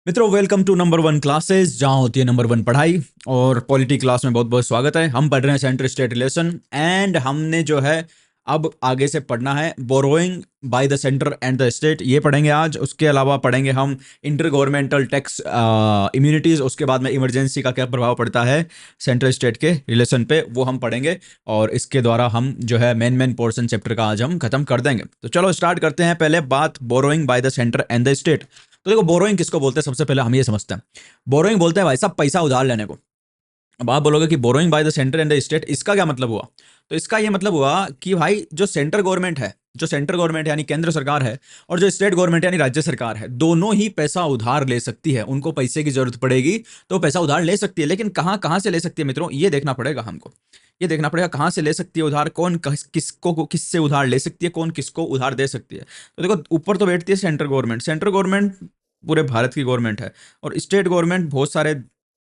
मित्रों, welcome to number one classes, जहां होती है नंबर वन पढ़ाई। और पॉलिटी क्लास में बहुत बहुत स्वागत है। हम पढ़ रहे हैं सेंटर स्टेट रिलेशन एंड हमने जो है अब आगे से पढ़ना है borrowing bye the centre and the state, ये पढ़ेंगे आज। उसके अलावा पढ़ेंगे हम इंटर गवर्नमेंटल टैक्स इम्यूनिटीज, उसके बाद में इमरजेंसी का क्या प्रभाव पड़ता है सेंटर स्टेट के रिलेशन पे, वो हम पढ़ेंगे। और इसके द्वारा हम जो है मेन पोर्शन चैप्टर का आज हम खत्म कर देंगे। तो चलो स्टार्ट करते हैं। पहले बात borrowing bye the centre and the state. तो देखो, बोरोइंग किसको बोलते हैं सबसे पहले हम ये समझते हैं। बोरोइंग बोलते हैं भाई साहब पैसा उधार लेने को। अब आप बोलोगे कि borrowing bye the centre and the state, इसका क्या मतलब हुआ? तो इसका ये मतलब हुआ कि भाई जो सेंटर गवर्नमेंट है, जो सेंटर गवर्नमेंट यानी केंद्र सरकार है, और जो स्टेट गवर्नमेंट यानी राज्य सरकार है, दोनों ही पैसा उधार ले सकती है। उनको पैसे की जरूरत पड़ेगी तो पैसा उधार ले सकती है। लेकिन कहां कहां से ले सकती है मित्रों, ये देखना पड़ेगा हमको। ये देखना पड़ेगा कहां से ले सकती है उधार, कौन किसको किससे उधार ले सकती है, कौन किसको उधार दे सकती है। तो देखो, ऊपर तो बैठती है सेंट्रल गवर्नमेंट। सेंट्रल गवर्नमेंट पूरे भारत की गवर्नमेंट है। और स्टेट गवर्नमेंट बहुत सारे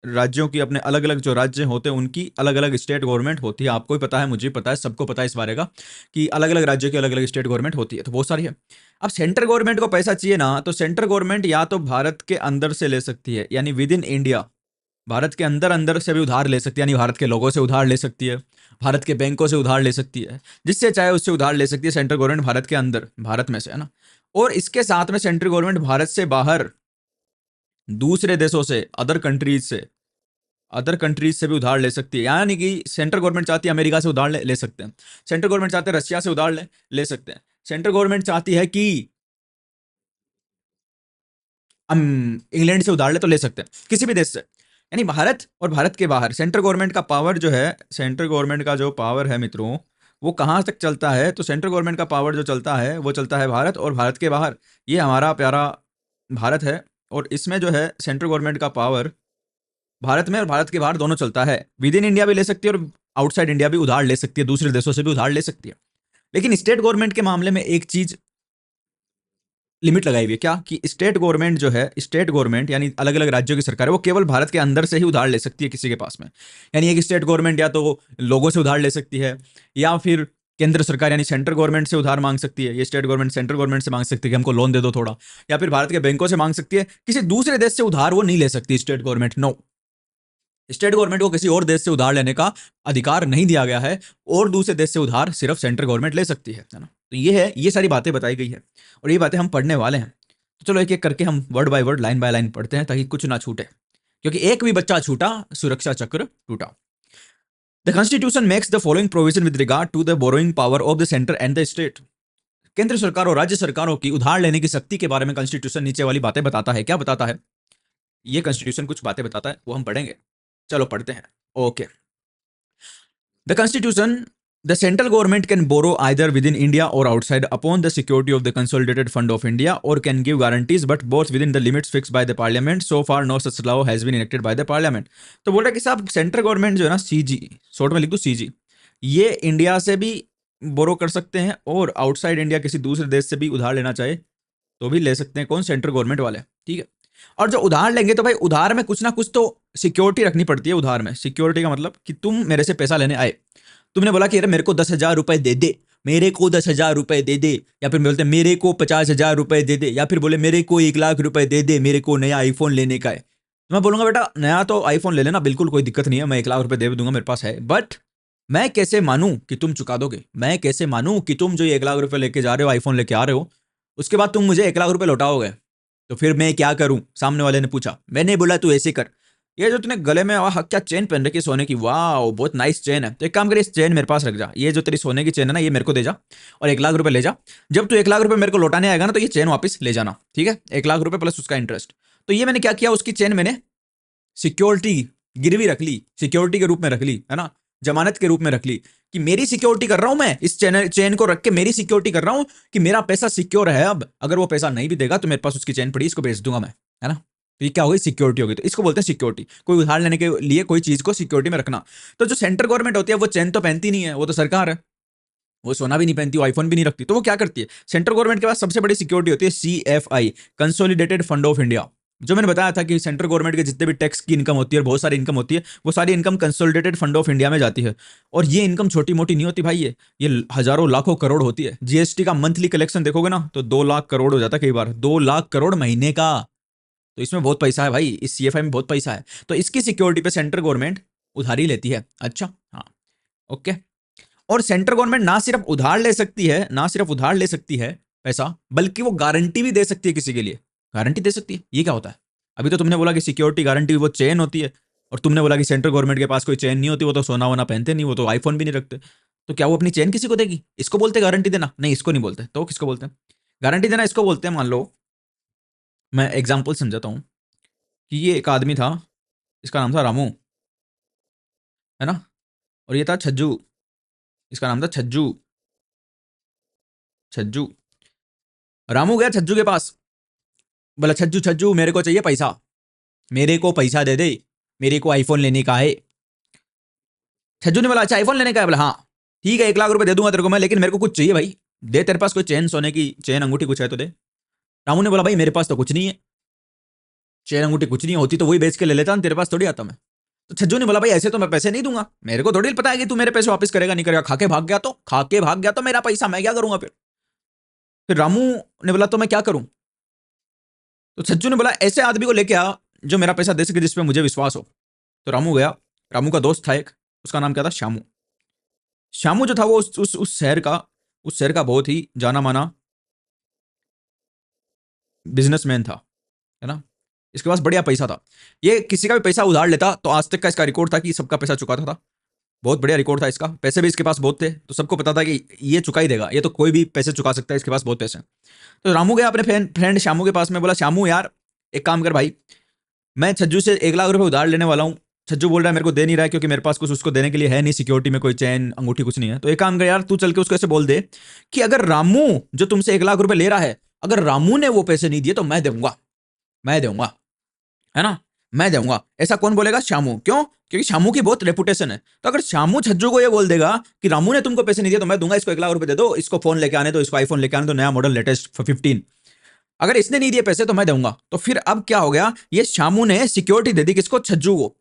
राज्यों की, अपने अलग अलग जो राज्य होते हैं उनकी अलग अलग स्टेट गवर्नमेंट होती है। आपको भी पता है, मुझे भी पता है, सबको पता है इस बारे का कि अलग अलग राज्यों की अलग अलग स्टेट गवर्नमेंट होती है। तो बहुत सारी है। अब सेंट्रल गवर्नमेंट को पैसा चाहिए ना, तो सेंट्रल गवर्नमेंट या तो भारत के अंदर से ले सकती है, यानी विद इन इंडिया, भारत के अंदर अंदर से भी उधार ले सकती है, यानी भारत के लोगों से उधार ले सकती है, भारत के बैंकों से उधार ले सकती है, जिससे चाहे उससे उधार ले सकती है सेंट्रल गवर्नमेंट भारत के अंदर, भारत में से, है ना। और इसके साथ में सेंट्रल गवर्नमेंट भारत से बाहर दूसरे देशों से, अदर कंट्रीज से भी उधार ले सकती है। यानी कि सेंट्रल गवर्नमेंट चाहती है अमेरिका से उधार ले सकते हैं, सेंट्रल गवर्नमेंट चाहते हैं रशिया से उधार ले सकते हैं, सेंट्रल गवर्नमेंट चाहती है कि हम इंग्लैंड से उधार ले तो ले सकते हैं, किसी भी देश से। यानी भारत और भारत के बाहर सेंट्रल गवर्नमेंट का पावर जो है, सेंट्रल गवर्नमेंट का जो पावर है मित्रों, वो कहाँ तक चलता है? तो सेंट्रल गवर्नमेंट का पावर जो चलता है वो चलता है भारत और भारत के बाहर। ये हमारा प्यारा भारत है। और इसमें जो है सेंट्रल गवर्नमेंट का पावर भारत में और भारत के बाहर दोनों चलता है। विद इन इंडिया भी ले सकती है और आउटसाइड इंडिया भी उधार ले सकती है, दूसरे देशों से भी उधार ले सकती है। लेकिन स्टेट गवर्नमेंट के मामले में एक चीज लिमिट लगाई हुई है, क्या? कि स्टेट गवर्नमेंट जो है, स्टेट गवर्नमेंट यानी अलग अलग राज्यों की सरकार है, वो केवल भारत के अंदर से ही उधार ले सकती है किसी के पास में। यानी एक स्टेट गवर्नमेंट या तो लोगों से उधार ले सकती है, या फिर केंद्र सरकार यानी सेंट्रल गवर्नमेंट से उधार मांग सकती है। ये स्टेट गवर्नमेंट सेंट्रल गवर्नमेंट से मांग सकती है कि हमको लोन दे दो थोड़ा, या फिर भारत के बैंकों से मांग सकती है। किसी दूसरे देश से उधार वो नहीं ले सकती state government, no. State government को किसी और देश से उधार लेने का अधिकार नहीं दिया गया है, और दूसरे देश से उधार सिर्फ सेंट्रल गवर्नमेंट ले सकती है ना। तो ये है, ये सारी बातें बताई गई है और ये बातें हम पढ़ने वाले हैं। तो चलो एक एक करके हम word by word, line by line पढ़ते हैं, ताकि कुछ ना छूटे, क्योंकि एक भी बच्चा छूटा सुरक्षा चक्र टूटा। The constitution makes the following provision with regard to the borrowing power of the centre and the state. केंद्र सरकार और राज्य सरकारों की उधार लेने की शक्ति के बारे में कॉन्स्टिट्यूशन नीचे वाली बातें बताता है। क्या बताता है? ये कॉन्स्टिट्यूशन कुछ बातें बताता है, वो हम पढ़ेंगे। चलो पढ़ते हैं। Okay. The Constitution, the central government can borrow either within India or outside upon the security of the Consolidated Fund of India, or can give guarantees, but both within the limits fixed by the Parliament. So far, no such law has been enacted by the Parliament. तो बोल रहा है कि साहब central government जो है ना, CG, short में लिख दो सीजी, ये इंडिया से भी बोरो कर सकते हैं और आउटसाइड इंडिया किसी दूसरे देश से भी उधार लेना चाहे तो भी ले सकते हैं। कौन? सेंट्रल गवर्नमेंट वाले, ठीक है। और जो उधार लेंगे तो भाई उधार में कुछ ना कुछ तो सिक्योरिटी रखनी पड़ती है। उधार में सिक्योरिटी का मतलब कि तुम मेरे से पैसा लेने आए, तुमने बोला कि अरे मेरे को 10,000 रुपए दे दे, मेरे को 10,000 रुपए दे दे, या फिर बोलते मेरे को 50,000 रुपए दे दे, या फिर बोले मेरे को 1,00,000 रुपए दे दे, मेरे को नया आईफोन लेने का है। तो मैं बोलूंगा बेटा नया तो आईफोन ले लेना, बिल्कुल कोई दिक्कत नहीं है, मैं 1,00,000 रुपए दे दूंगा, मेरे पास है। बट मैं कैसे मानूं कि तुम चुका दोगे? मैं कैसे मानूं कि तुम जो 1,00,000 रुपए लेके जा रहे हो, आईफोन लेके आ रहे हो, उसके बाद तुम मुझे 1,00,000 रुपए लौटाओगे? तो फिर मैं क्या करूं? सामने वाले ने पूछा। मैंने बोला तू ऐसे कर, ये जो तूने गले में क्या चेन पहन रखी है सोने की, वाह बहुत नाइस चेन है, तो एक काम कर इस चेन मेरे पास रख जा, ये जो तेरी सोने की चेन है ना, ये मेरे को दे जा और 1,00,000 रुपए ले जा। जब तू 1,00,000 रुपए मेरे को लौटाने आएगा ना, तो ये चेन वापस ले जाना, ठीक है? 1,00,000 रुपए प्लस उसका इंटरेस्ट। तो ये मैंने क्या किया, उसकी चेन मैंने सिक्योरिटी गिरवी रख ली, सिक्योरिटी के रूप में रख ली, है ना, जमानत के रूप में रख ली, कि मेरी सिक्योरिटी कर रहा हूं मैं, इस चेन को रख के मेरी सिक्योरिटी कर रहा हूं कि मेरा पैसा सिक्योर है। अब अगर वो पैसा नहीं भी देगा तो मेरे पास उसकी चेन पड़ी, इसको बेच दूंगा मैं, है ना। तो ये क्या होगी? सिक्योरिटी होगी। तो इसको बोलते हैं सिक्योरिटी, कोई उधार लेने के लिए कोई चीज को सिक्योरिटी में रखना। तो जो सेंट्रल गवर्नमेंट होती है वो चेन तो पहनती नहीं है, वो तो सरकार है, वो सोना भी नहीं पहनती, वो आईफोन भी नहीं रखती। तो वो क्या करती है? सेंट्रल गवर्नमेंट के पास सबसे बड़ी सिक्योरिटी होती है CFI, consolidated fund of India. जो मैंने बताया था कि सेंट्रल गवर्नमेंट के जितने भी टैक्स की इनकम होती है और बहुत सारी इनकम होती है, वो सारी income consolidated fund of India में जाती है। और ये इनकम छोटी मोटी नहीं होती भाई, ये हजारों लाखों करोड़ होती है। जीएसटी का मंथली कलेक्शन देखोगे ना, तो 2 लाख करोड़ हो जाता है कई बार, 2 लाख करोड़ महीने का। तो इसमें बहुत पैसा है भाई, इस सीएफआई में बहुत पैसा है, तो इसकी सिक्योरिटी पे सेंट्रल गवर्नमेंट उधारी लेती है। अच्छा, हाँ, ओके। और सेंट्रल गवर्नमेंट ना सिर्फ उधार ले सकती है, ना सिर्फ उधार ले सकती है पैसा, बल्कि वो गारंटी भी दे सकती है किसी के लिए, गारंटी दे सकती है। ये क्या होता है? अभी तो तुमने बोला कि सिक्योरिटी गारंटी वो चेन होती है, और तुमने बोला कि सेंट्रल गवर्नमेंट के पास कोई चेन नहीं होती, वो तो सोना वोना पहनते नहीं, वो तो आईफोन भी नहीं रखते। तो क्या वो अपनी चेन किसी को देगी? इसको बोलते गारंटी देना? नहीं, इसको नहीं बोलते। तो किसको बोलते हैं गारंटी देना? इसको बोलते हैं, मान लो मैं एग्जाम्पल समझाता हूँ कि ये एक आदमी था, इसका नाम था रामू, है ना, और ये था छज्जू, इसका नाम था छज्जू। छज्जू, रामू गया छज्जू के पास, बोला छज्जू छज्जू मेरे को चाहिए पैसा, मेरे को पैसा दे दे, मेरे को आईफोन लेने का है। छज्जू ने बोला अच्छा आईफोन लेने का है? बोला हाँ ठीक है, 1 लाख रुपए दे दूंगा तेरे को मैं, लेकिन मेरे को कुछ चाहिए भाई, दे, तेरे पास कोई चेन, सोने की चेन अंगूठी कुछ है तो दे। रामू ने बोला भाई मेरे पास तो कुछ नहीं है, चेन अंगूठी कुछ नहीं होती तो वही बेच के ले लेता ना, तेरे पास थोड़ी आता मैं। तो छज्जू ने बोला भाई ऐसे तो मैं पैसे नहीं दूंगा, मेरे को थोड़ी पता है कि तू मेरे पैसे वापस करेगा नहीं करेगा, खाके भाग गया तो, खाके भाग गया तो मेरा पैसा मैं क्या करूंगा फिर रामू ने बोला तो मैं क्या करूं? तो छज्जू ने बोला ऐसे आदमी को लेके आ जो मेरा पैसा दे सके, जिसपे मुझे विश्वास हो। तो रामू गया, रामू का दोस्त था एक, उसका नाम क्या था? श्यामू। श्यामू जो था वो उस शहर का बहुत ही जाना माना बिजनेसमैन था, है ना, इसके पास बढ़िया पैसा था। ये किसी का भी पैसा उधार लेता तो आज तक का इसका रिकॉर्ड था कि सबका पैसा चुकाता था, बहुत बढ़िया रिकॉर्ड था इसका, पैसे भी इसके पास बहुत थे, तो सबको पता था कि ये चुका ही देगा, ये तो कोई भी पैसे चुका सकता है, इसके पास बहुत पैसे हैं। तो रामू गया अपने फ्रेंड श्यामू के पास में, बोला श्यामू यार एक काम कर भाई, मैं छज्जू से 1 लाख रुपए उधार लेने वाला हूँ, छज्जू बोल रहा है मेरे को दे नहीं रहा है क्योंकि मेरे पास कुछ उसको देने के लिए है नहीं, सिक्योरिटी में कोई चैन अंगूठी कुछ नहीं है। तो एक काम कर यार, तू चल के उसको ऐसे बोल दे कि अगर रामू जो तुमसे 1 लाख रुपए ले रहा है, अगर रामू ने वो पैसे नहीं दिए तो मैं दूंगा, मैं दूंगा, है ना, मैं दूंगा। ऐसा कौन बोलेगा? श्यामू। क्यों? क्योंकि श्यामू की बहुत रेपुटेशन है। तो अगर श्यामू छज्जू को ये बोल देगा कि रामू ने तुमको पैसे नहीं दिए तो मैं दूंगा, इसको 1 लाख रुपए दे दो, इसको फोन लेके आने दो, इसको आईफोन लेके आने दो, नया मॉडल लेटेस्ट 15, अगर इसने नहीं दिए पैसे तो मैं दूंगा। तो फिर अब क्या हो गया, ये श्यामू ने सिक्योरिटी दे दी किसको? छज्जू को।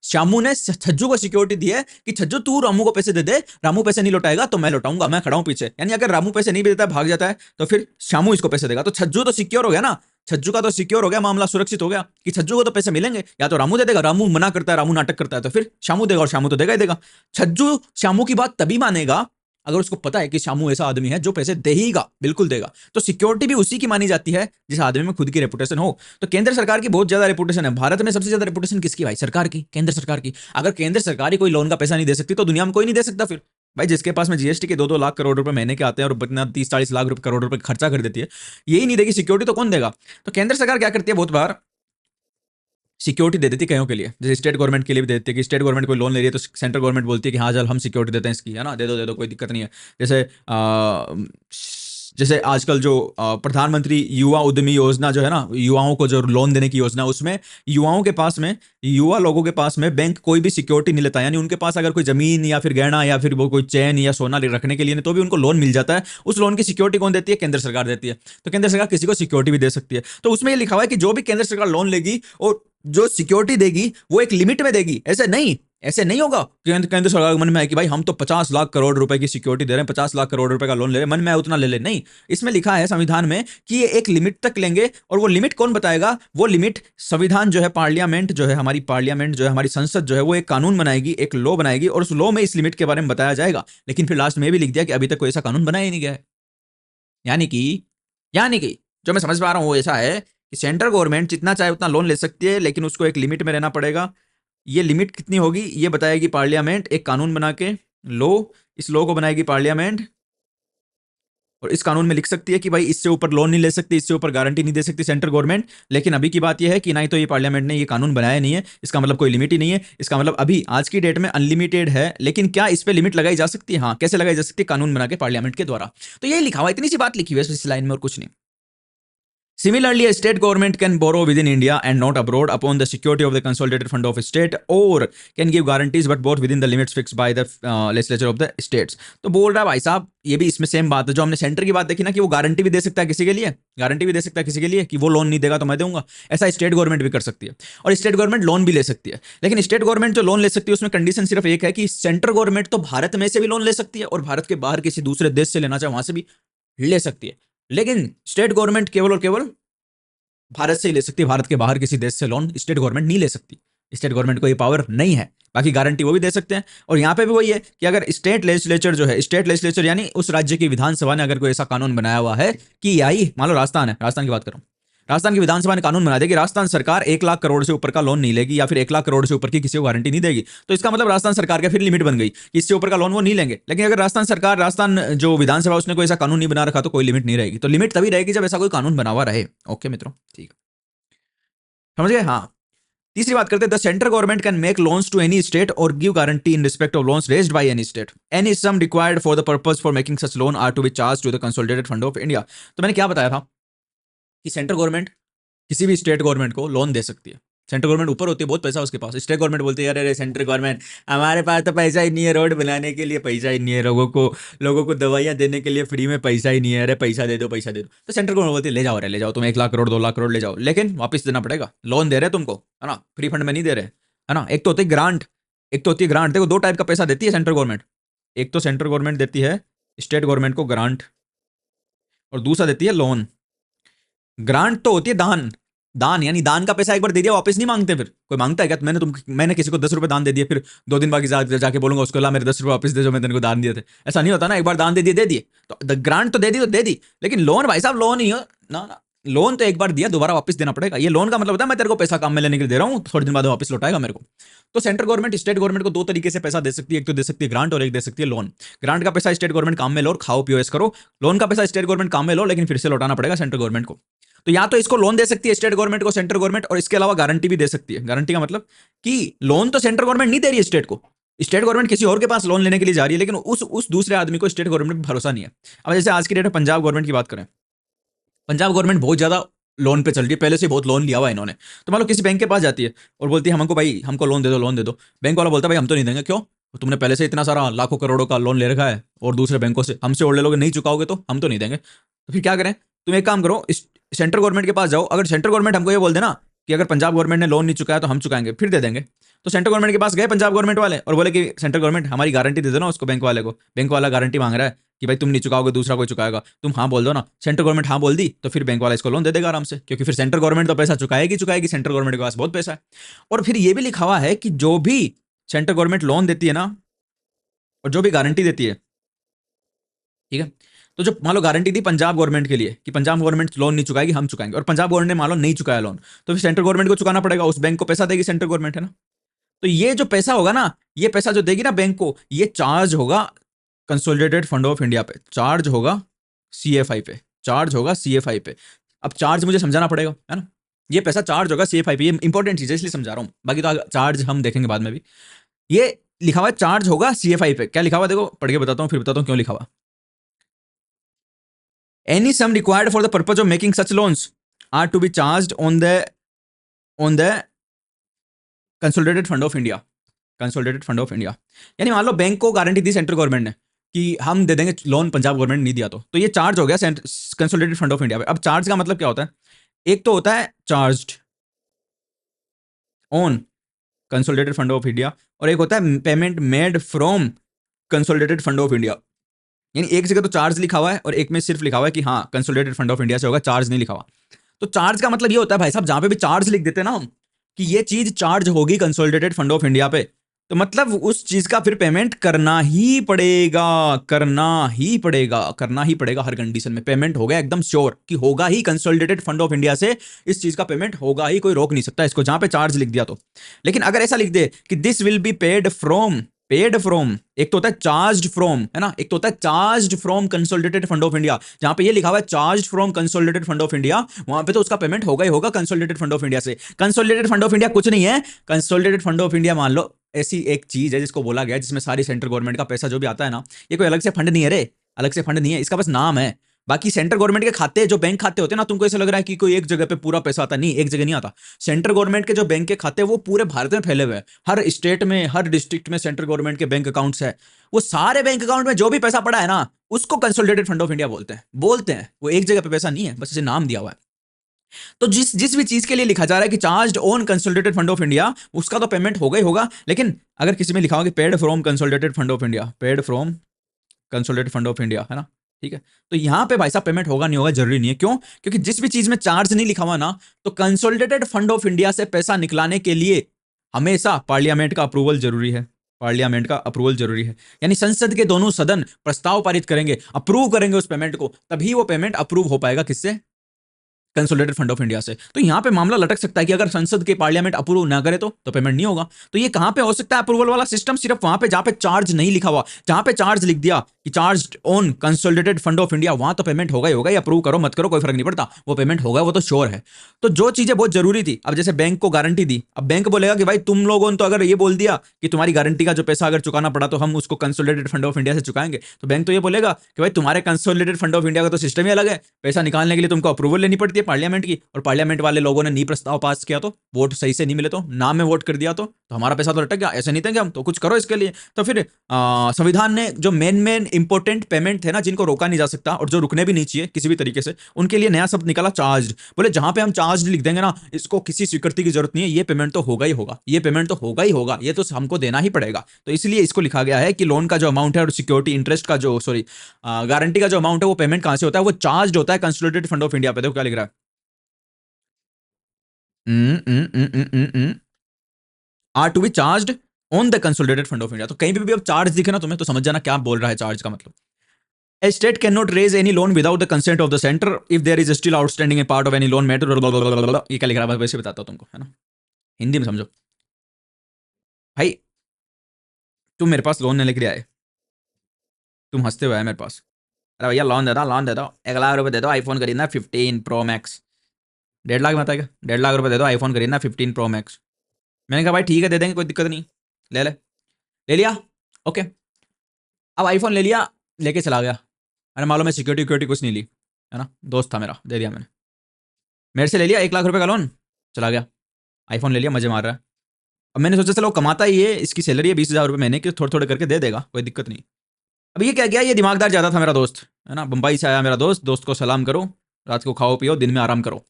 श्यामू ने छज्जू को सिक्योरिटी दी है कि छज्जू तू रामू को पैसे दे दे, रामू पैसे नहीं लौटाएगा तो मैं लौटाऊंगा, मैं खड़ा हूं पीछे। यानी अगर रामू पैसे नहीं भी देता है, भाग जाता है, तो फिर श्यामू इसको पैसे देगा। तो छज्जू तो सिक्योर हो गया ना, छज्जू का तो सिक्योर हो गया, मामला सुरक्षित हो गया कि छज्जू को तो पैसे मिलेंगे, या तो रामू दे देगा, रामू मना करता है, रामू नाटक करता है, तो फिर श्यामू देगा, और श्यामू तो देगा ही देगा। छज्जू श्यामू की बात तभी मानेगा अगर उसको पता है कि श्यामू ऐसा आदमी है जो पैसे देगा, बिल्कुल देगा। तो सिक्योरिटी भी उसी की मानी जाती है जिस आदमी में खुद की रेपुटेशन हो। तो केंद्र सरकार की बहुत ज्यादा रेपुटेशन है, भारत में सबसे ज्यादा रेपुटेशन किसकी भाई? सरकार की, केंद्र सरकार की। अगर केंद्र सरकार ही कोई लोन का पैसा नहीं दे सकती तो दुनिया में कोई नहीं दे सकता फिर। भाई जिसके पास में जीएसटी के 2-2 लाख करोड़ रुपए महीने के आते हैं और इतना 30-40 लाख करोड़ रुपए खर्चा कर देती है, यही नहीं देगी सिक्योरिटी तो कौन देगा? तो केंद्र सरकार क्या करती है, बहुत बार सिक्योरिटी दे देती है कईयों के लिए, जैसे स्टेट गवर्नमेंट के लिए भी दे देती है कि स्टेट गवर्नमेंट कोई लोन ले रही है तो सेंट्रल गवर्नमेंट बोलती है कि हाँ चल हम सिक्योरिटी देते हैं इसकी, है ना, दे दो कोई दिक्कत नहीं है। जैसे जैसे आजकल जो प्रधानमंत्री युवा उद्यमी योजना जो है ना, युवाओं को जो लोन देने की योजना, उसमें युवाओं के पास में, युवा लोगों के पास में बैंक कोई भी सिक्योरिटी नहीं लेता, यानी उनके पास अगर कोई जमीन या फिर गहना या फिर वो कोई चैन या सोना रखने के लिए नहीं, तो भी उनको लोन मिल जाता है। उस लोन की सिक्योरिटी कौन देती है? केंद्र सरकार देती है। तो केंद्र सरकार किसी को सिक्योरिटी भी दे सकती है। तो उसमें ये लिखा हुआ है कि जो भी केंद्र सरकार लोन लेगी और जो सिक्योरिटी देगी वो एक लिमिट में देगी। ऐसे नहीं होगा केंद्र सरकार के मन में है कि भाई हम तो 50 लाख करोड़ रुपए की सिक्योरिटी दे रहे हैं, 50 लाख करोड़ रुपए का लोन ले रहे हैं, मन में है उतना ले ले। नहीं, इसमें लिखा है संविधान में कि ये एक लिमिट तक लेंगे, और वो लिमिट कौन बताएगा? वो लिमिट संविधान जो है, पार्लियामेंट जो है, हमारी पार्लियामेंट जो है, हमारी संसद जो है, वो एक कानून बनाएगी, एक लॉ बनाएगी, और उस लॉ में इस लिमिट के बारे में बताया जाएगा। लेकिन फिर लास्ट में भी लिख दिया कि अभी तक कोई ऐसा कानून बनाया ही नहीं गया है। यानी कि जो मैं समझ पा रहा हूं वो ऐसा है कि सेंट्रल गवर्नमेंट जितना चाहे उतना लोन ले सकती है, लेकिन उसको एक लिमिट में रहना पड़ेगा। ये लिमिट कितनी होगी ये बताएगी पार्लियामेंट, एक कानून बना के, लो, इस लो को बनाएगी पार्लियामेंट, और इस कानून में लिख सकती है कि भाई इससे ऊपर लोन नहीं ले सकती, इससे ऊपर गारंटी नहीं दे सकती सेंट्रल गवर्नमेंट। लेकिन अभी की बात यह है कि ना ही तो ये पार्लियामेंट ने ये कानून बनाया नहीं है, इसका मतलब कोई लिमिट ही नहीं है, इसका मतलब अभी आज की डेट में अनलिमिटेड है। लेकिन क्या इस पे लिमिट लगाई जा सकती है? हाँ, कैसे लगाई जा सकती है? कानून बना के पार्लियामेंट के द्वारा। तो यही लिखा हुआ, इतनी सी बात लिखी हुई है इस लाइन में, और कुछ नहीं। Similarly, a state government can borrow within India and not abroad upon the security of the consolidated fund of a state, or can give guarantees but both within the limits fixed by the legislature of the states। तो बोल रहा है भाई साहब, ये भी इसमें same बात है जो हमने सेंटर की बात देखी ना, कि वो गारंटी भी दे सकता है किसी के लिए, गारंटी भी दे सकता है किसी के लिए कि वो लोन नहीं देगा तो मैं दूंगा। ऐसा स्टेट गवर्नमेंट भी कर सकती है, और स्टेट गवर्नमेंट लोन भी ले सकती है। लेकिन स्टेट गवर्नमेंट जो लोन ले सकती है उसमें कंडीशन सिर्फ एक है कि सेंट्रल गवर्नमेंट तो भारत में से भी लोन ले सकती है, और भारत के बाहर किसी दूसरे देश से लेना चाहे वहां से भी ले सकती है। लेकिन स्टेट गवर्नमेंट केवल और केवल भारत से ही ले सकती है, भारत के बाहर किसी देश से लोन स्टेट गवर्नमेंट नहीं ले सकती, स्टेट गवर्नमेंट को ये पावर नहीं है। बाकी गारंटी वो भी दे सकते हैं। और यहाँ पे भी वही है कि अगर स्टेट लेजिस्लेचर जो है, स्टेट लेजिस्लेचर यानी उस राज्य की विधानसभा ने अगर कोई ऐसा कानून बनाया हुआ है कि आई, मान लो राजस्थान है, राजस्थान की बात करूं, राजस्थान की विधानसभा ने कानून बना दिया कि राजस्थान सरकार 1 लाख करोड़ से ऊपर का लोन नहीं लेगी, या फिर 1 लाख करोड़ से ऊपर की किसी को गारंटी नहीं देगी, तो इसका मतलब राजस्थान सरकार का फिर लिमिट बन गई कि इससे ऊपर का लोन वो नहीं लेंगे। लेकिन अगर राजस्थान सरकार, राजस्थान जो विधानसभा उसने कोई ऐसा कानून नहीं बना रखा, तो कोई लिमिट नहीं रहेगी। तो लिमिट तभी रहेगी जब ऐसा कोई कानून बना हुआ रहे। ओके मित्रों, ठीक है, समझ गए? हाँ, तीसरी बात करते हैं, the central government can make loans to any state और give guarantee in respect of loans raised by any state. Any sum required for the purpose for making such loan are to be charged to the consolidated fund of India. तो मैंने क्या बताया था कि central government किसी भी state government को loan दे सकती है। सेंट्रल गवर्नमेंट ऊपर होती है, बहुत पैसा उसके पास, स्टेट गवर्नमेंट बोलती है अरे अरे सेंट्रल गवर्नमेंट हमारे पास तो पैसा ही नहीं है, रोड बनाने के लिए पैसा ही नहीं है, लोगों को दवाइयां देने के लिए फ्री में पैसा ही नहीं है, अरे पैसा दे दो पैसा दे दो। तो सेंट्रल गवर्नमेंट बोलती है ले जाओ, अरे ले जाओ, तुम 1 लाख करोड़ 2 लाख करोड़ ले जाओ, लेकिन वापस देना पड़ेगा, लोन दे रहे तुमको, है ना, फ्री फंड में नहीं दे रहे, है ना। एक तो होती है ग्रांट, एक तो होती है ग्रांट। देखो दो टाइप का पैसा देती है सेंट्रल गवर्नमेंट, एक तो सेंट्रल गवर्नमेंट देती है स्टेट गवर्नमेंट को ग्रांट, और दूसरा देती है लोन। ग्रांट तो होती है दान, दान यानी दान का पैसा एक बार दे दिया वापस नहीं मांगते। फिर कोई मांगता है क्या? मैंने किसी को 10 रुपए दान दे दिए, फिर 2 दिन बाद जाके बोलूंगा उसको ला मेरे 10 रुपए वापस दे जो मैं तेरे को दान दिए थे? ऐसा नहीं होता ना, एक बार दान दे दिए दे दिए। तो ग्रांट तो दे दी तो दे दी, लेकिन लोन भाई साहब लोन ही हो ना, ना। लोन तो एक बार दिया दोबारा वापस देना पड़ेगा। ये लोन का मतलब होता है मैं तेरे को पैसा काम में लेने के लिए दे रहा हूँ, थोड़े दिन बाद वापस लौटाएगा मेरे को। तो सेंट्रल गवर्नमेंट स्टेट गवर्नमेंट को दो तरीके से पैसा दे सकती है, एक तो दे सकती है ग्रांट और एक दे सकती है लोन। ग्रांट का पैसा स्टेट गवर्नमेंट काम में लो और खाओ पियो ऐश करो, लोन का पैसा स्टेट गवर्नमेंट काम में लो लेकिन फिर से लौटाना पड़ेगा सेंट्रल गवर्नमेंट को। तो या तो इसको लोन दे सकती है स्टेट गवर्नमेंट को सेंट्रल गवर्नमेंट, और इसके अलावा गारंटी भी दे सकती है। गारंटी का मतलब कि लोन तो सेंट्रल गवर्नमेंट नहीं दे रही है स्टेट को, स्टेट गवर्नमेंट किसी और के पास लोन लेने के लिए जा रही है, लेकिन उस दूसरे आदमी को स्टेट गवर्नमेंट पर भरोसा नहीं है। अब जैसे आज की डेट में पंजाब गवर्नमेंट की बात करें, पंजाब गवर्नमेंट बहुत ज्यादा लोन पे चल रही है, पहले से बहुत लोन लिया हुआ है इन्होंने। तो मान लो किसी बैंक के पास जाती है और बोलती है हमको भाई हमको लोन दे दो, लोन दे दो। बैंक वाला बोलता है भाई हम तो नहीं देंगे। क्यों? तुमने पहले से इतना सारा लाखों करोड़ों का लोन ले रखा है और दूसरे बैंकों से, हमसे और ले लोगे, नहीं चुकाओगे तो हम तो नहीं देंगे। तो फिर क्या करें? तुम एक काम करो, सेंट्रल गवर्नमेंट के पास जाओ। अगर सेंट्रल गवर्नमेंट हमको ये बोल देना कि अगर पंजाब गवर्नमेंट ने लोन नहीं चुकाया तो हम चुकाएंगे, फिर दे देंगे। तो सेंट्रल गवर्नमेंट के पास गए पंजाब गवर्नमेंट वाले और बोले कि सेंट्रल गवर्नमेंट हमारी गारंटी दे दो ना उसको, बैंक वाले को। बैंक वाला गारंटी मांग रहा है कि भाई तुम नहीं चुकाओगे दूसरा कोई चुकाएगा, तुम हाँ बोल दो ना। सेंट्रल गवर्नमेंट हाँ बोल दी तो फिर बैंक वाला इसको लोन दे देगा आराम से, क्योंकि फिर सेंट्रल गवर्नमेंट तो पैसा चुकाएगी चुकाएगी, सेंट्रल गवर्नमेंट के पास बहुत पैसा है। और फिर ये भी लिखा हुआ है कि जो भी सेंट्रल गवर्नमेंट लोन देती है ना और जो भी गारंटी देती है, ठीक है, तो जो मान लो गारंटी दी पंजाब गवर्नमेंट के लिए कि पंजाब गवर्नमेंट लोन नहीं चुकाएगी हम चुकाएंगे, और पंजाब गवर्नमेंट ने मान लो नहीं चुकाया लोन, तो फिर सेंट्रल गवर्नमेंट को चुकाना पड़ेगा, उस बैंक को पैसा देगी सेंट्रल गवर्नमेंट, है ना। तो ये जो पैसा होगा ना, ये पैसा जो देगी ना बैंक को, ये चार्ज होगा कंसोलिडेटेड फंड ऑफ इंडिया पे, चार्ज होगा सीएफआई पे, चार्ज होगा सीएफआई पे। अब चार्ज मुझे समझाना पड़ेगा, है ना। ये पैसा चार्ज होगा सीएफआई पे, ये इंपॉर्टेंट चीज है इसलिए समझा रहा हूं, बाकी तो चार्ज हम देखेंगे बाद में भी। ये लिखा हुआ है चार्ज होगा सीएफआई पे। क्या लिखा हुआ देखो, पढ़ के बताता हूं फिर बताता हूं क्यों लिखा हुआ। Any sum required for the purpose of making such loans are to be charged on the consolidated fund of India, consolidated fund of India। यानी मान लो बैंक को गारंटी दी सेंट्रल गवर्नमेंट ने कि हम दे देंगे लोन, पंजाब गवर्नमेंट नहीं दिया तो ये चार्ज हो गया कंसोलिडेटेड फंड ऑफ इंडिया पे। अब चार्ज का मतलब क्या होता है? एक तो होता है charged on consolidated fund of India, और एक होता है payment made from consolidated fund of India. यानी एक जगह तो चार्ज लिखा हुआ है और एक में सिर्फ लिखा हुआ है कि हाँ कंसोलिडेटेड फंड ऑफ इंडिया से होगा, चार्ज नहीं लिखा हुआ। तो चार्ज का मतलब ये होता है भाई साहब, जहां पे भी चार्ज लिख देते हैं ना हम कि ये चीज चार्ज होगी कंसोलिडेटेड फंड ऑफ इंडिया पे, तो मतलब उस चीज का फिर पेमेंट करना ही पड़ेगा, करना ही पड़ेगा, करना ही पड़ेगा। हर कंडीशन में पेमेंट हो गया एकदम श्योर कि होगा ही, कंसोलिडेटेड फंड ऑफ इंडिया से इस चीज का पेमेंट होगा ही, कोई रोक नहीं सकता इसको, जहां पे चार्ज लिख दिया तो। लेकिन अगर ऐसा लिख दे कि this will be paid from, paid from, एक तो होता है चार्ज्ड फ्रॉम, है ना, एक तो होता है charged from consolidated fund of India. जहां पे ये लिखा हुआ है charged from consolidated fund of India, वहां पे तो उसका पेमेंट होगा ही होगा कंसोलिडेटेड फंड ऑफ इंडिया से। कंसोलिडेटेड फंड ऑफ इंडिया कुछ नहीं है, कंसोलिडेटेड फंड ऑफ इंडिया मान लो ऐसी एक चीज है जिसको बोला गया जिसमें सारी सेंट्रल गवर्नमेंट का पैसा जो भी आता है ना, ये कोई अलग से फंड नहीं है रे, अलग से फंड नहीं है, इसका बस नाम है। बाकी सेंट्रल गवर्नमेंट के खाते जो बैंक खाते होते हैं ना, तुमको ऐसा लग रहा है कि कोई एक जगह पे पूरा पैसा आता, नहीं, एक जगह नहीं आता। सेंट्रल गवर्नमेंट के जो बैंक के खाते वो पूरे भारत में फैले हुए हैं, हर स्टेट में हर डिस्ट्रिक्ट में सेंट्रल गवर्नमेंट के बैंक अकाउंट्स है। वो सारे बैंक अकाउंट में जो भी पैसा पड़ा है ना, उसको कंसोलिडेटेड फंड ऑफ इंडिया बोलते हैं। वो एक जगह पे पैसा नहीं है, बस इसे नाम दिया हुआ है। तो जिस जिस भी चीज के लिए लिखा जा रहा है कि charged on consolidated fund of India, उसका तो पेमेंट होगा ही होगा। लेकिन अगर किसी में लिखा होगा कि paid from consolidated fund of India, paid from consolidated fund of India, है ना, ठीक है। तो यहाँ पे भाई साहब पेमेंट होगा नहीं होगा जरूरी नहीं है, क्यों? क्योंकि जिस भी चीज में चार्ज नहीं लिखा हुआ ना, तो कंसोलिडेटेड फंड ऑफ इंडिया से पैसा निकलाने के लिए हमेशा पार्लियामेंट का अप्रूवल जरूरी है। पार्लियामेंट का अप्रूवल जरूरी है, यानी संसद के दोनों सदन प्रस्ताव पारित करेंगे, अप्रूव करेंगे उस पेमेंट को, तभी वो पेमेंट अप्रूव हो पाएगा। किससे? कंसोलिडेटेड फंड ऑफ इंडिया से। तो यहां पे मामला लटक सकता है कि अगर संसद के पार्लियामेंट अप्रूव ना करे तो पेमेंट नहीं होगा। तो ये कहां पे हो सकता है अप्रूवल वाला सिस्टम? सिर्फ वहां पे जहां पे चार्ज नहीं लिखा हुआ। जहां पे चार्ज लिख दिया कि charge on consolidated fund of India, वहां तो पेमेंट होगा ही होगा। ये अप्रूव करो मत करो कोई फर्क नहीं पड़ता, वो पेमेंट होगा, वो तो श्योर है। तो जो चीजें बहुत जरूरी थी, अब जैसे बैंक को गारंटी दी, अब बैंक बोलेगा कि भाई तुम लोगों ने तो अगर ये बोल दिया कि तुम्हारी गारंटी का जो पैसा अगर चुकाना पड़ा तो हम उसको कंसोलिडेटेड फंड ऑफ इंडिया से चुकाएंगे, तो बैंक तो ये बोलेगा कि भाई तुम्हारे कंसोलिडेटेड फंड ऑफ इंडिया का तो सिस्टम ही अलग है, पैसा निकालने के लिए तुमको अप्रूवल लेनी पड़ती है पार्लियामेंट की, और पार्लियामेंट वाले लोगों ने नी प्रस्ताव पास किया, तो वोट सही से नहीं मिले, तो नाम में वोट कर दिया, तो हमारा पैसा तो लटक गया। ऐसे नहीं थे कि हम तो कुछ करो इसके लिए। तो फिर संविधान ने जो मेन इंपॉर्टेंट पेमेंट थे ना, जिनको रोका नहीं जा सकता और जो रुकने भी नहीं चाहिए किसी भी तरीके से, उनके लिए नया शब्द निकाला चार्ज। बोले जहां पे हम चार्ज लिख देंगे ना, इसको किसी स्वीकृति की जरूरत नहीं है, ये पेमेंट तो होगा ही होगा, ये पेमेंट तो होगा ही होगा, ये तो हमको देना ही पड़ेगा। तो इसलिए इसको लिखा गया है कि लोन का जो अमाउंट है और सिक्योरिटी इंटरेस्ट का जो गारंटी का जो अमाउंट है, वो पेमेंट कहां से होता है? वो चार्ज होता है कंसोलिडेटेड फंड ऑफ इंडिया पे। देखो क्या लिख रहा है, are to be charge on the consolidated fund of India. तो कहीं भी अब चार्ज दिखे ना तुम्हें, तो समझ जाना क्या बोल रहा है चार्ज का मतलब। A state cannot raise any loan without the consent of the center if there is still outstanding a part of any loan matter। ये क्या लिख रहा है वैसे बताता हूँ तुमको, है ना, हिंदी में समझो। भाई तुम मेरे पास लोन लेके आए, तुम हंसते हुए आए मेरे पास, अरे भैया लोन दे दो, लोन दे दो, 1 लाख रुपए दे दो, आईफोन खरीदना 15 Pro Max। 1.5 लाख में बताएगा, 1.5 लाख रुपए दे दो, आईफोन खरीदना 15 Pro Max। मैंने कहा भाई ठीक है दे देंगे, कोई दिक्कत नहीं, ले ले, ले लिया, ओके। अब आईफोन ले लिया, लेके चला गया, अरे मालूम है सिक्योरिटी कुछ नहीं ली, है ना, दोस्त था मेरा, दे दिया मैंने, मेरे से ले लिया 1 लाख रुपए का लोन, चला गया, आईफोन ले लिया, मजे मार रहा है। अब मैंने सोचा चलो कमाता ही है, इसकी सैलरी है 20,000 रुपये महीने की, थोड़े थोड़े करके दे देगा, कोई दिक्कत नहीं। अब ये क्या किया, ये दिमागदार ज़्यादा था मेरा दोस्त, है ना, बंबई से आया मेरा दोस्त, दोस्त को सलाम करो, रात को खाओ पियो, दिन में आराम करो।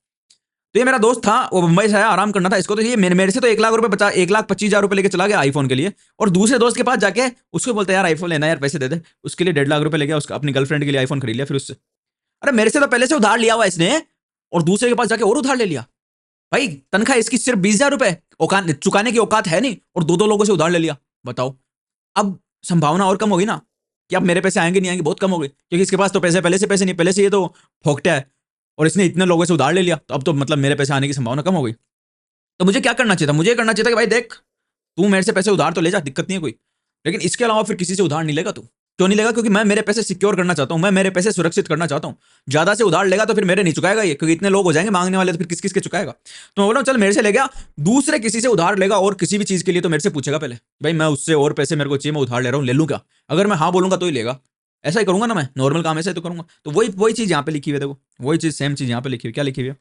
तो ये मेरा दोस्त था, वो मुंबई से आया, आराम करना था इसको, तो ये मेरे से तो 1 लाख रुपए 1,25,000 रुपए लेके चला गया आईफोन के लिए, और दूसरे दोस्त के पास जाके उसको बोलता है यार आईफोन लेना, यार पैसे दे दे, उसके लिए 1.5 लाख रुपए ले गया, उसका अपनी गर्लफ्रेंड के लिए आईफोन खरीद लिया फिर उससे। अरे मेरे से तो पहले से उधार लिया हुआ इसने, और दूसरे के पास जाके और उधार ले लिया। भाई तनख्वाह इसकी सिर्फ 20,000 रुपए, औकात चुकाने की औकात है नहीं, और दो दो लोगों से उधार ले लिया, बताओ। अब संभावना और कम होगी ना कि अब मेरे पैसे आएंगे नहीं आएंगे, बहुत कम हो गई, क्योंकि इसके पास तो पैसे पहले से पैसे नहीं, पहले से ये तो फोकटा है, और इसने इतने लोगों से उधार ले लिया, तो अब तो मतलब मेरे पैसे आने की संभावना कम हो गई। तो मुझे क्या करना चाहिए था? मुझे करना चाहिए था कि भाई देख, तू मेरे से पैसे उधार तो ले जा, दिक्कत नहीं है कोई, लेकिन इसके अलावा फिर किसी से उधार नहीं लेगा तू। क्यों नहीं लेगा? क्योंकि मैं मेरे पैसे सिक्योर करना चाहता हूं, मैं मेरे पैसे सुरक्षित करना चाहता हूं। ज्यादा से उधार लेगा तो फिर मेरे नहीं चुकाएगा ये, क्योंकि इतने लोग हो जाएंगे मांगने वाले, तो फिर किस किस के चुकाएगा। तो मैं बोला चल मेरे से ले गया, दूसरे किसी से उधार लेगा और किसी भी चीज के लिए तो मेरे से पूछेगा पहले, भाई मैं उससे और पैसे मेरे को चाहिए, मैं उधार ले रहा हूँ, ले लूँ क्या? अगर मैं हाँ बोलूंगा तो ही लेगा, ऐसा ही करूंगा ना, मैं नॉर्मल काम ऐसे तो करूंगा। तो वही वही चीज यहाँ पे लिखी हुई है, देखो वही चीज, सेम चीज यहाँ पे लिखी हुई, क्या लिखी हुई है?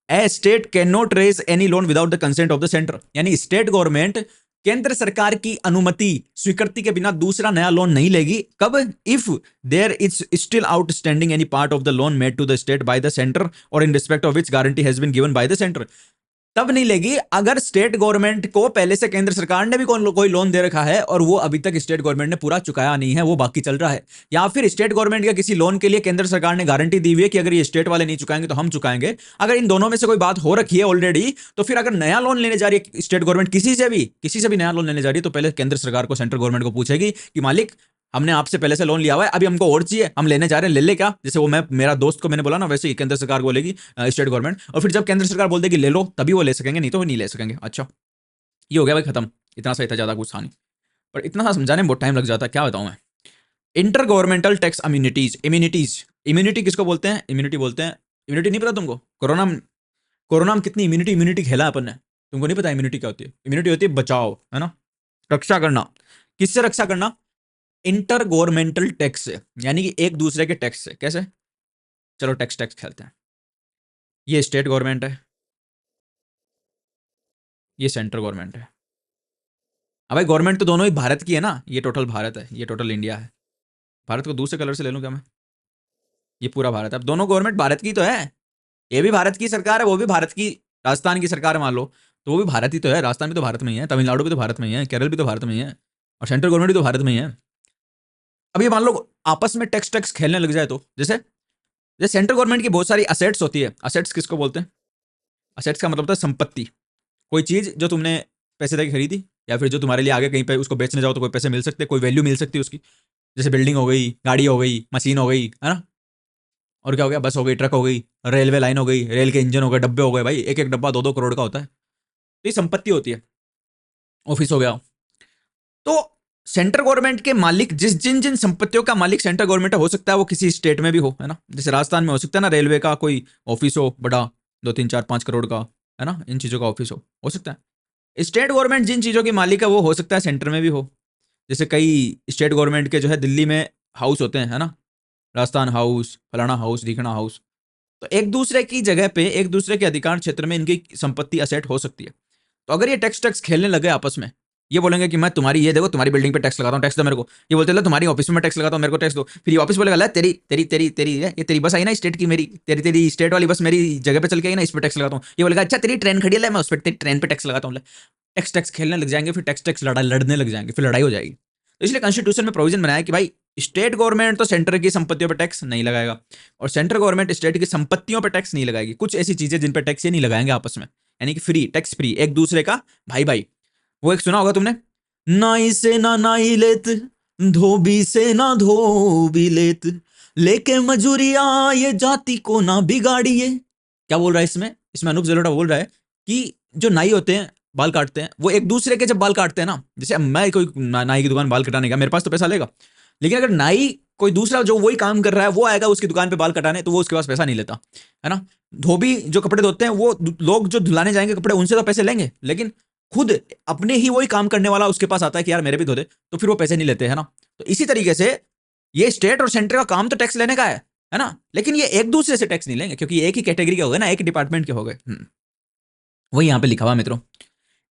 A state can not raise any loan without the consent of the centre, यानी स्टेट गवर्नमेंट केंद्र सरकार की अनुमति स्वीकृति के बिना दूसरा नया लोन नहीं लेगी। कब? If there is still outstanding any part of the loan made to the state by the centre और in respect of which guarantee has been given by the centre. तब नहीं लेगी अगर स्टेट गवर्नमेंट को पहले से केंद्र सरकार ने भी कोई लोन दे रखा है और वो अभी तक स्टेट गवर्नमेंट ने पूरा चुकाया नहीं है, वो बाकी चल रहा है, या फिर स्टेट गवर्नमेंट का किसी लोन के लिए केंद्र सरकार ने गारंटी दी हुई है कि अगर ये स्टेट वाले नहीं चुकाएंगे तो हम चुकाएंगे। अगर इन दोनों में से कोई बात हो रखी है ऑलरेडी, तो फिर अगर नया लोन लेने जा रही है स्टेट गवर्नमेंट, किसी से भी नया लोन लेने जा रही है, तो पहले केंद्र सरकार को, सेंट्रल गवर्नमेंट को पूछेगी कि मालिक हमने आपसे पहले से लोन लिया हुआ है, अभी हमको और चाहिए, हम लेने जा रहे हैं, ले ले क्या? जैसे वो मैं मेरा दोस्त को मैंने बोला ना, वैसे ही केंद्र सरकार बोलेगी स्टेट गवर्नमेंट, और फिर जब केंद्र सरकार बोल देगी ले लो, तभी वो ले सकेंगे, नहीं तो वो नहीं ले सकेंगे। अच्छा ये हो गया भाई खत्म, इतना सा, इतना ज्यादा कुछ था नहीं, पर इतना सा समझाने में बहुत टाइम लग जाता है, क्या बताऊं मैं। Inter governmental tax immunities, immunity किसको बोलते हैं? इम्यूनिटी बोलते हैं, इम्यूनिटी नहीं पता तुमको? कोरोना में कितनी इम्यूनिटी खेला अपन ने, तुमको नहीं पता इम्यूनिटी क्या होती है? इम्यूनिटी होती है बचाव, है ना, रक्षा करना। किससे रक्षा करना? इंटर गवर्नमेंटल टैक्स से, यानी कि एक दूसरे के टैक्स से। कैसे? चलो टैक्स खेलते हैं। ये स्टेट गवर्नमेंट है, ये सेंट्रल गवर्नमेंट है। अब भाई गवर्नमेंट तो दोनों ही भारत की है ना, ये टोटल भारत है, ये टोटल इंडिया है। भारत को दूसरे कलर से ले लूं क्या मैं? ये पूरा भारत है। अब दोनों गवर्नमेंट भारत की तो है, ये भी भारत की सरकार है, वो भी भारत की, राजस्थान की सरकार है मान लो, तो वो भी भारत ही तो है, राजस्थान भी तो भारत में ही है, तमिलनाडु भी तो भारत में ही है, केरल भी तो भारत में ही है, और सेंट्रल गवर्नमेंट भी तो भारत में ही है। अब ये मान लो आपस में टैक्स टैक्स खेलने लग जाए तो जैसे जैसे सेंट्रल गवर्नमेंट की बहुत सारी असेट्स होती है। असेट्स किसको बोलते हैं? असेट्स का मतलब होता है संपत्ति। कोई चीज जो तुमने पैसे देके खरीदी या फिर जो तुम्हारे लिए आगे कहीं पे उसको बेचने जाओ तो कोई पैसे मिल सकते हैं, कोई वैल्यू मिल सकती है उसकी। जैसे बिल्डिंग हो गई, गाड़ी हो गई, मशीन हो गई, है ना? और क्या हो गया? बस हो गई, ट्रक हो गई, रेलवे लाइन हो गई, रेल के इंजन हो गए, डब्बे हो गए। भाई एक एक डब्बा 2-2 करोड़ का होता है। तो ये संपत्ति होती है। ऑफिस हो गया। तो सेंट्रल गवर्नमेंट के मालिक जिस जिन जिन संपत्तियों का मालिक सेंट्रल गवर्नमेंट हो सकता है वो किसी स्टेट में भी हो, है ना? जैसे राजस्थान में हो सकता है ना, रेलवे का कोई ऑफिस हो बड़ा, 2-3-4-5 करोड़ का, है ना? इन चीजों का ऑफिस हो सकता है। स्टेट गवर्नमेंट जिन चीजों की मालिक है वो हो सकता है सेंटर में भी हो। जैसे कई स्टेट गवर्नमेंट के जो है दिल्ली में हाउस होते हैं, है ना? राजस्थान हाउस, फलाना हाउस, ढिकना हाउस। तो एक दूसरे की जगह पे एक दूसरे के अधिकार क्षेत्र में इनकी संपत्ति असेट हो सकती है। तो अगर ये टैक्स टैक्स खेलने लगे आपस में, ये बोलेंगे कि मैं तुम्हारी ये देखो तुम्हारी बिल्डिंग पे टैक्स लगाता हूँ, टैक्स दो मेरे को। ये बोलते हैं तुम्हारी ऑफिस में मैं टैक्स लगाता हूँ, मेरे को टैक्स दो। फिर ये ऑफिस बोलेगा ला तेरी तेरी तेरी तेरी ये तेरी बस आई ना स्टेट की, मेरी तेरी तेरी स्टेट वाली बस मेरी जगह पे चल के आई ना, इस पे टैक्स लगाता हूँ। ये बोलेगा अच्छा तेरी ट्रेन खड़ी है, मैं उस पर तेरी ट्रेन पे टैक्स लगाता हूँ। टैक्स टैक्स खेलने लग जाएंगे, फिर टैक्स टैक्स लड़ने लग जाएंगे, फिर लड़ाई हो जाएगी। तो इसलिए कॉन्स्टिट्यूशन में प्रोविजन बनाया कि भाई स्टेट गवर्नमेंट तो सेंटर की संपत्तियों पर टैक्स नहीं लगाएगा और सेंट्रल गवर्नमेंट स्टेट की संपत्तियों पर टैक्स नहीं लगाएगी। कुछ ऐसी चीजें जिन पर टैक्स ये नहीं लगाएंगे आपस में, यानी कि फ्री, टैक्स फ्री, एक दूसरे का भाई भाई। वो एक सुना होगा तुमने, नाई से ना नाई लेत, धोबी से ना धोबी लेत, लेके मजूरिया ये जाति को ना बिगाड़िए। क्या बोल रहा है इसमें? इसमें अनूप जलोटा बोल रहा है कि जो नाई होते हैं, बाल काटते हैं, वो एक दूसरे के जब बाल काटते हैं ना, जैसे मैं कोई नाई की दुकान बाल कटाने का, मेरे पास तो पैसा लेगा, लेकिन अगर नाई कोई दूसरा जो वही काम कर रहा है वो आएगा उसकी दुकान पे बाल कटाने, तो वो उसके पास पैसा नहीं लेता, है ना? धोबी जो कपड़े धोते हैं, वो लोग जो धुलाने जाएंगे कपड़े उनसे तो पैसे लेंगे, लेकिन खुद अपने ही वही काम करने वाला उसके पास आता है कि यार मेरे भी धो दे, तो फिर वो पैसे नहीं लेते, है ना? तो इसी तरीके से ये स्टेट और सेंटर का काम तो टैक्स लेने का है ना? लेकिन ये एक दूसरे से टैक्स नहीं लेंगे क्योंकि एक ही कैटेगरी के हो गए ना, एक ही डिपार्टमेंट के हो गए। वही यहां पे लिखा हुआ मित्रों,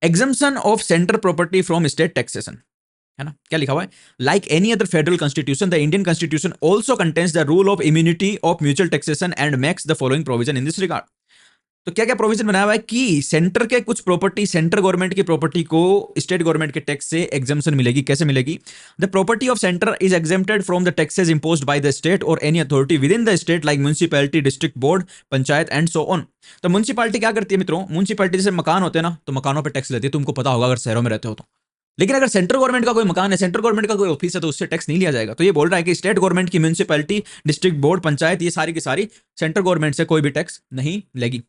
exemption of centre property from state taxation, है ना? क्या लिखा हुआ है? Like any other federal constitution the Indian constitution also contains the rule of immunity of mutual taxation and makes the following provision in this regard. तो क्या क्या provision बनाया हुआ है कि सेंटर के कुछ प्रॉपर्टी, सेंटर गवर्नमेंट की प्रॉपर्टी को स्टेट गवर्नमेंट के टैक्स से एग्जाम्पशन मिलेगी। कैसे मिलेगी? The property of centre is exempted from the taxes imposed by the state और any authority within the state like municipality, district board, panchayat and so on. तो municipality क्या करती है मित्रों? म्युनिसिपैलिटी जैसे मकान होते हैं ना, तो मकानों पर टैक्स लेती है, तुमको पता होगा अगर शहरों में रहते हो तो। लेकिन अगर सेंट्रल गवर्नमेंट का कोई मकान है, सेंट्रल गवर्नमेंट का कोई ऑफिस है, तो उससे टैक्स नहीं लिया जाएगा। तो ये बोल रहा है कि स्टेट गवर्नमेंट की म्युनिसिपैलिटी, डिस्ट्रिक्ट बोर्ड, पंचायत, ये सारी की सारी सेंट्रल गवर्नमेंट से कोई भी टैक्स नहीं लेगी।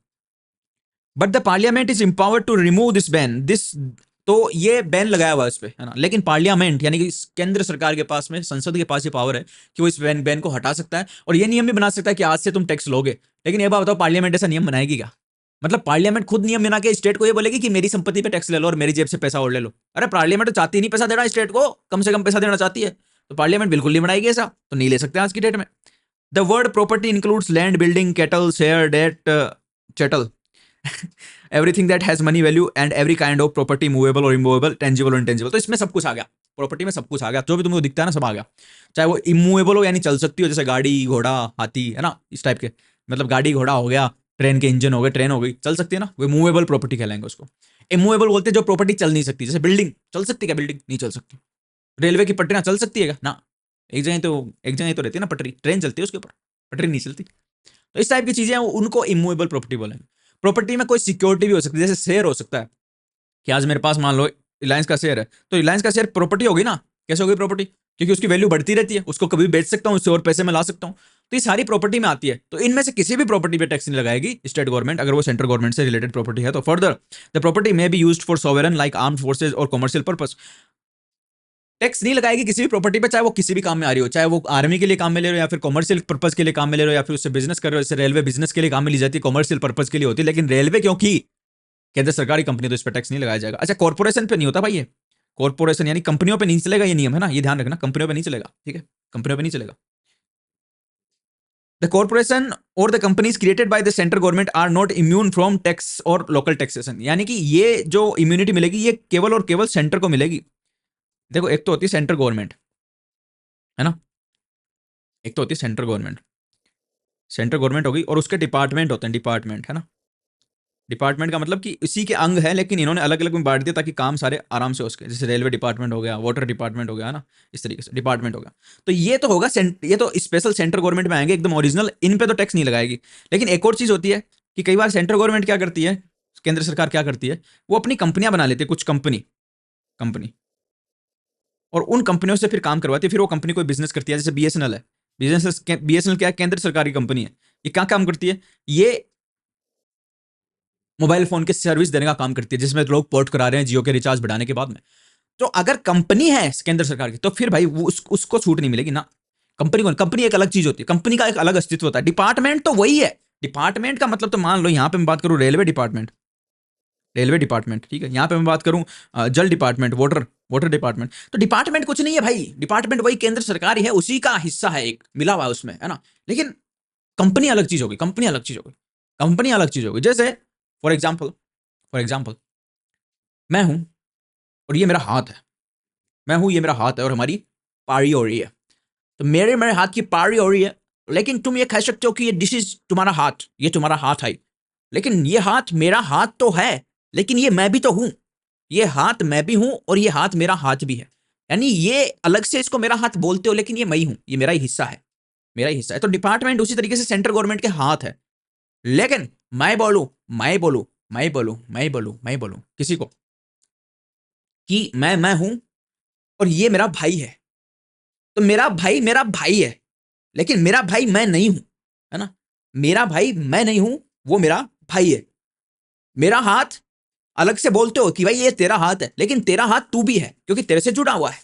But the parliament is empowered to remove this ban this. तो ये बैन लगाया हुआ है इस पे, है ना? लेकिन पार्लियामेंट यानी कि केंद्र सरकार के पास में, संसद के पास ये पावर है कि वो इस बैन को हटा सकता है और ये नियम भी बना सकता है कि आज से तुम टैक्स लोगे। लेकिन ये बात बताओ, पार्लियामेंट ऐसा नियम बनाएगी क्या? मतलब पार्लियामेंट खुद नियम बना के स्टेट को ये बोलेगी कि मेरी संपत्ति पे टैक्स ले लो और मेरी जेब से पैसा और ले लो? अरे पार्लियामेंट तो चाहती नहीं पैसा देना स्टेट को, कम से कम पैसा देना चाहती है। तो पार्लियामेंट बिल्कुल नहीं बनाएगी ऐसा, तो नहीं ले सकते आज की डेट में। The word property includes land, building, cattle, share, debt, chattel, everything that has money value and every kind of property, movable और इमूवेबल, टेंजिबल और इंटेंजिबल। तो इसमें सब कुछ आ गया, प्रॉपर्टी में सब कुछ आ गया, जो भी तुमको दिखता है ना सब आ गया। चाहे वो इमूवेबल हो यानी चल सकती हो, जैसे गाड़ी, घोड़ा, हाथी, है ना? इस टाइप के, मतलब गाड़ी घोड़ा हो गया, ट्रेन के इंजन हो गए, ट्रेन हो गई, चल सकती है ना, वो मूवेबल प्रॉपर्टी कहलाएंगे उसको। इमूवेबल बोलते हैं जो प्रॉपर्टी चल नहीं सकती, जैसे बिल्डिंग चल सकती है क्या? बिल्डिंग नहीं चल सकती। रेलवे की पटरियां चल सकती है क्या? ना, एक जगह तो रहती है ना पटरी, ट्रेन चलती है उसके ऊपर, पटरी नहीं चलती। तो इस टाइप की चीजें उनको इमूवेबल प्रॉपर्टी बोलेंगे। प्रॉपर्टी में कोई सिक्योरिटी भी हो सकती है, जैसे शेयर हो सकता है कि आज मेरे पास मान लो रिलायंस का शेयर है, तो रिलायंस का शेयर प्रॉपर्टी होगी ना? कैसे होगी प्रॉपर्टी? क्योंकि उसकी वैल्यू बढ़ती रहती है, उसको कभी बेच सकता हूं, उससे और पैसे में ला सकता हूं। तो ये सारी प्रॉपर्टी में आती है। तो इनमें से किसी भी प्रॉपर्टी पे टैक्स नहीं लगाएगी स्टेट गवर्नमेंट, अगर वो सेंट्रल गवर्नमेंट से रिलेटेड प्रॉपर्टी है तो। फर्दर द प्रॉपर्टी में be used for sovereign like armed forces और कमर्शियल पर्पस। टैक्स नहीं लगाएगी किसी भी प्रॉपर्टी पे, चाहे वो किसी भी काम में आ रही हो, चाहे वो आर्मी के लिए काम में ले रहे हो या फिर कॉमर्शियल पर्पज के लिए काम में ले रहे हो या फिर उससे बिजनेस कर रहे हो। जैसे रेलवे बिजनेस के लिए काम में ली जाती है, कॉमर्शियल पर्पज के लिए होती है, लेकिन रेलवे क्योंकि केंद्र सरकारी कंपनी, तो इस पर टैक्स नहीं लगाया जाएगा। अच्छा, कॉर्पोरेशन पे नहीं होता भाई ये, कॉर्पोरेशन यानी कंपनियों पे नहीं चलेगा ये नियम, है ना? ये ध्यान रखना, कंपनियों पे नहीं चलेगा, ठीक है? कंपनियों पे नहीं चलेगा। द कॉर्पोरेशन और the companies created by the central government are not immune from tax और लोकल टैक्सेशन। यानी कि ये जो इम्यूनिटी मिलेगी ये केवल और केवल सेंटर को मिलेगी। देखो, एक तो होती है सेंट्रल गवर्नमेंट, है ना? एक तो होती है सेंट्रल गवर्नमेंट, सेंट्रल गवर्नमेंट होगी और उसके डिपार्टमेंट होते हैं, डिपार्टमेंट, है ना? डिपार्टमेंट का मतलब कि इसी के अंग है, लेकिन इन्होंने अलग अलग में बांट दिया ताकि काम सारे आराम से हो सके। जैसे रेलवे डिपार्टमेंट हो गया, वाटर डिपार्टमेंट हो गया ना, इस तरीके से डिपार्टमेंट हो गया। तो ये तो होगा ये तो स्पेशल सेंट्रल गवर्नमेंट में आएंगे एकदम ओरिजिनल, इन पे तो टैक्स नहीं लगाएगी। लेकिन एक और चीज होती है कि कई बार सेंट्रल गवर्नमेंट क्या करती है, केंद्र सरकार क्या करती है, वो अपनी कंपनियां बना लेती है, कुछ कंपनी कंपनी और उन कंपनियों से फिर काम करवाती है। फिर वो कंपनी कोई बिजनेस करती है, जैसे बीएसएनएल है। बीएसएनएल क्या है, केंद्र सरकारी कंपनी है। ये क्या काम करती है, ये मोबाइल फोन की सर्विस देने का काम करती है, जिसमें लोग पोर्ट करा रहे हैं जियो के रिचार्ज बढ़ाने के बाद में। तो अगर कंपनी है केंद्र सरकार की, तो फिर भाई उसको छूट नहीं मिलेगी ना। कंपनी एक अलग चीज होती है, कंपनी का एक अलग अस्तित्व होता है। डिपार्टमेंट तो वही है। डिपार्टमेंट का मतलब तो मान लो यहां पे मैं बात करूं रेलवे डिपार्टमेंट, ठीक है। यहां पे मैं बात करूं जल डिपार्टमेंट, वाटर डिपार्टमेंट, तो डिपार्टमेंट कुछ नहीं है भाई। डिपार्टमेंट वही केंद्र सरकार ही है, उसी का हिस्सा है, एक मिला हुआ है उसमें, है ना। लेकिन कंपनी अलग चीज होगी, कंपनी अलग चीज होगी। जैसे फॉर एग्जाम्पल मैं हूं और ये मेरा हाथ है, ये मेरा हाथ है और हमारी पारी हो रही है। तो मेरे मेरे हाथ की पारी हो रही है, लेकिन तुम ये कह सकते हो कि ये दिस इज तुम्हारा हाथ, ये तुम्हारा हाथ है। लेकिन ये हाथ मेरा हाथ तो है, लेकिन ये मैं भी तो हूं। ये हाथ मैं भी हूं और ये हाथ मेरा हाथ भी है। यानी ये अलग से इसको मेरा हाथ बोलते हो, लेकिन ये मैं ही हूं, ये मेरा ही हिस्सा है, मेरा ही हिस्सा है। तो डिपार्टमेंट उसी तरीके से सेंट्रल गवर्नमेंट के हाथ है। लेकिन मैं बोलूं किसी को कि मैं हूं और ये मेरा भाई है, तो मेरा भाई है, लेकिन मेरा भाई मैं नहीं हूं, है ना। मेरा भाई मैं नहीं हूं, वो मेरा भाई है। मेरा हाथ अलग से बोलते हो कि भाई ये तेरा हाथ है, लेकिन तेरा हाथ तू भी है, क्योंकि तेरे से जुड़ा हुआ है।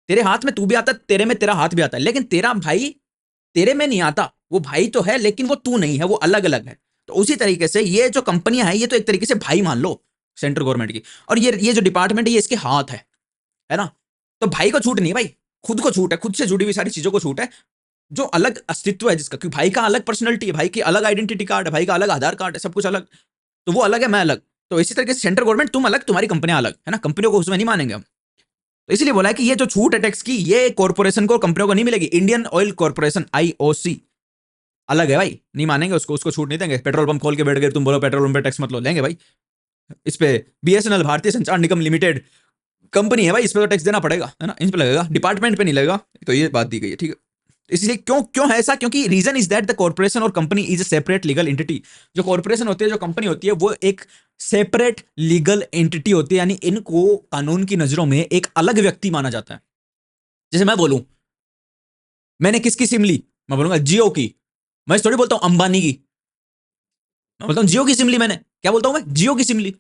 तेरे हाथ में तू भी आता है, तेरे में तेरा हाथ भी आता है, लेकिन तेरा भाई तेरे में नहीं आता। वो भाई तो है, लेकिन वो तू नहीं है, वो अलग अलग है। तो उसी तरीके से ये जो कंपनियां हैं, ये तो एक तरीके से भाई मान लो सेंट्रल गवर्नमेंट की। और ये जो डिपार्टमेंट है, ये इसके हाथ है ना। तो भाई को छूट नहीं भाई, खुद को छूट है, खुद से जुड़ी हुई सारी चीजों को छूट है। जो अलग अस्तित्व है जिसका, क्योंकि भाई का अलग पर्सनैलिटी है, भाई की अलग आइडेंटिटी कार्ड है, भाई का अलग आधार कार्ड है, सब कुछ अलग। तो वो अलग है, मैं अलग। तो इसी तरीके से सेंट्रल गवर्नमेंट तुम अलग, तुम्हारी कंपनियां अलग, है ना। कंपनियों को उसमें नहीं मानेंगे हम। तो इसलिए बोला है कि ये जो छूट है टैक्स की, ये कॉर्पोरेशन को, कंपनियों को नहीं मिलेगी। इंडियन ऑयल कॉर्पोरेशन आईओसी अलग है भाई, नहीं मानेंगे उसको, उसको छूट नहीं देंगे। पेट्रोल पंप खोल के बैठ गए तुम, बोलो पेट्रोल पंप पे टैक्स मत लो, लेंगे भाई। इस पे बीएसएनएल, भारतीय संचार निगम लिमिटेड कंपनी है भाई, इस पे तो टैक्स देना पड़ेगा, है ना। इन पे लगेगा, डिपार्टमेंट पे नहीं लगेगा। तो ये बात दी गई है, ठीक है। इसलिए क्यों क्यों है ऐसा, क्योंकि reason is that the corporation और company is a separate legal entity. जो कॉर्पोरेशन होती है, जो कंपनी होती है, वो एक सेपरेट लीगल एंटिटी होती है। यानी इनको कानून की नजरों में एक अलग व्यक्ति माना जाता है। जैसे मैं बोलूं, मैंने किसकी सिम ली, मैं बोलूंगा जियो की। मैं थोड़ी बोलता हूं अंबानी की, मैं बोलता हूं जियो की सिम ली मैंने। क्या बोलता हूं मैं, जियो की सिम ली।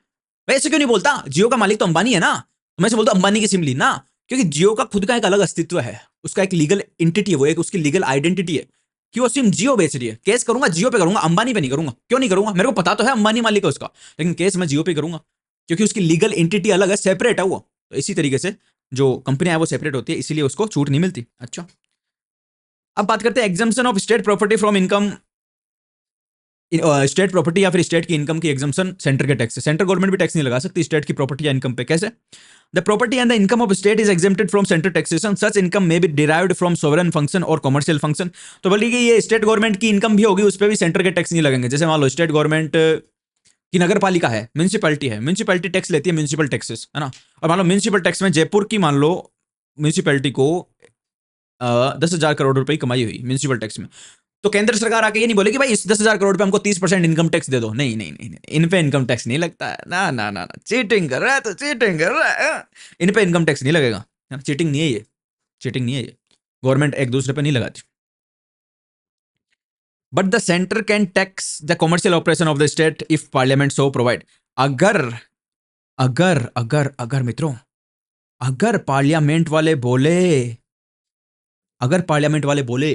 वैसे क्यों नहीं बोलता, जियो का मालिक तो अंबानी है ना, तो मैं से बोलता हूं अंबानी की सिम ली ना। क्योंकि जियो का खुद का एक अलग अस्तित्व है, उसका एक लीगल एंटिटी है, वो एक उसकी लीगल आइडेंटिटी है कि वो सिम जियो बेच रही है। केस करूंगा जियो पे करूंगा, अंबानी पे नहीं करूंगा। क्यों नहीं करूंगा, मेरे को पता तो है अंबानी मालिक है उसका, लेकिन केस मैं जियो पे करूंगा, क्योंकि उसकी लीगल एंटिटी अलग है, सेपरेट है वो। तो इसी तरीके से जो कंपनियां है वो सेपरेट होती है, इसीलिए उसको छूट नहीं मिलती। अच्छा, अब बात करते हैं exemption of state property from income. State property या फिर स्टेट की इनकम की एग्जम्पशन सेंटर के टैक्स से। सेंट्रल गवर्नमेंट भी टैक्स नहीं लगा सकती स्टेट की प्रॉपर्टी या इनकम पे। कैसे? The property and the income of state is exempted from central taxation, such income may be derived from sovereign function और कॉमर्शियल फंक्शन। तो बोलिए कि ये स्टेट गवर्नमेंट की इनकम भी होगी, उस पर भी सेंटर के टैक्स नहीं लगेंगे। जैसे मान लो स्टेट गवर्नमेंट की नगर पालिका है, म्यूनिसिपैलिटी है, म्यूनिसिपैलिटी टैक्स लेती है, म्यूनिसिपल टैक्सेस, है ना। और मान लो म्यूनिसिपल टैक्स में जयपुर की, मान लो म्यूनिसिपैलिटी को 10,000 करोड़ रुपए की कमाई हुई म्यूनिसिपल टैक्स में। तो केंद्र सरकार आके ये नहीं बोलेगी भाई इस 10,000 करोड़ पे हमको 30% इनकम टैक्स दे दो। नहीं नहीं नहीं नहीं, इन पे इनकम टैक्स नहीं लगता है ना ना ना ना। चीटिंग कर रहा है तो चीटिंग कर रहा है, इन पे इनकम टैक्स नहीं लगेगा। चीटिंग नहीं है ये, चीटिंग नहीं है ये। गवर्नमेंट एक दूसरे पे नहीं लगाती। But the centre can tax the commercial operation of the state if parliament so provide. अगर अगर अगर अगर मित्रों, अगर पार्लियामेंट वाले बोले, अगर पार्लियामेंट वाले बोले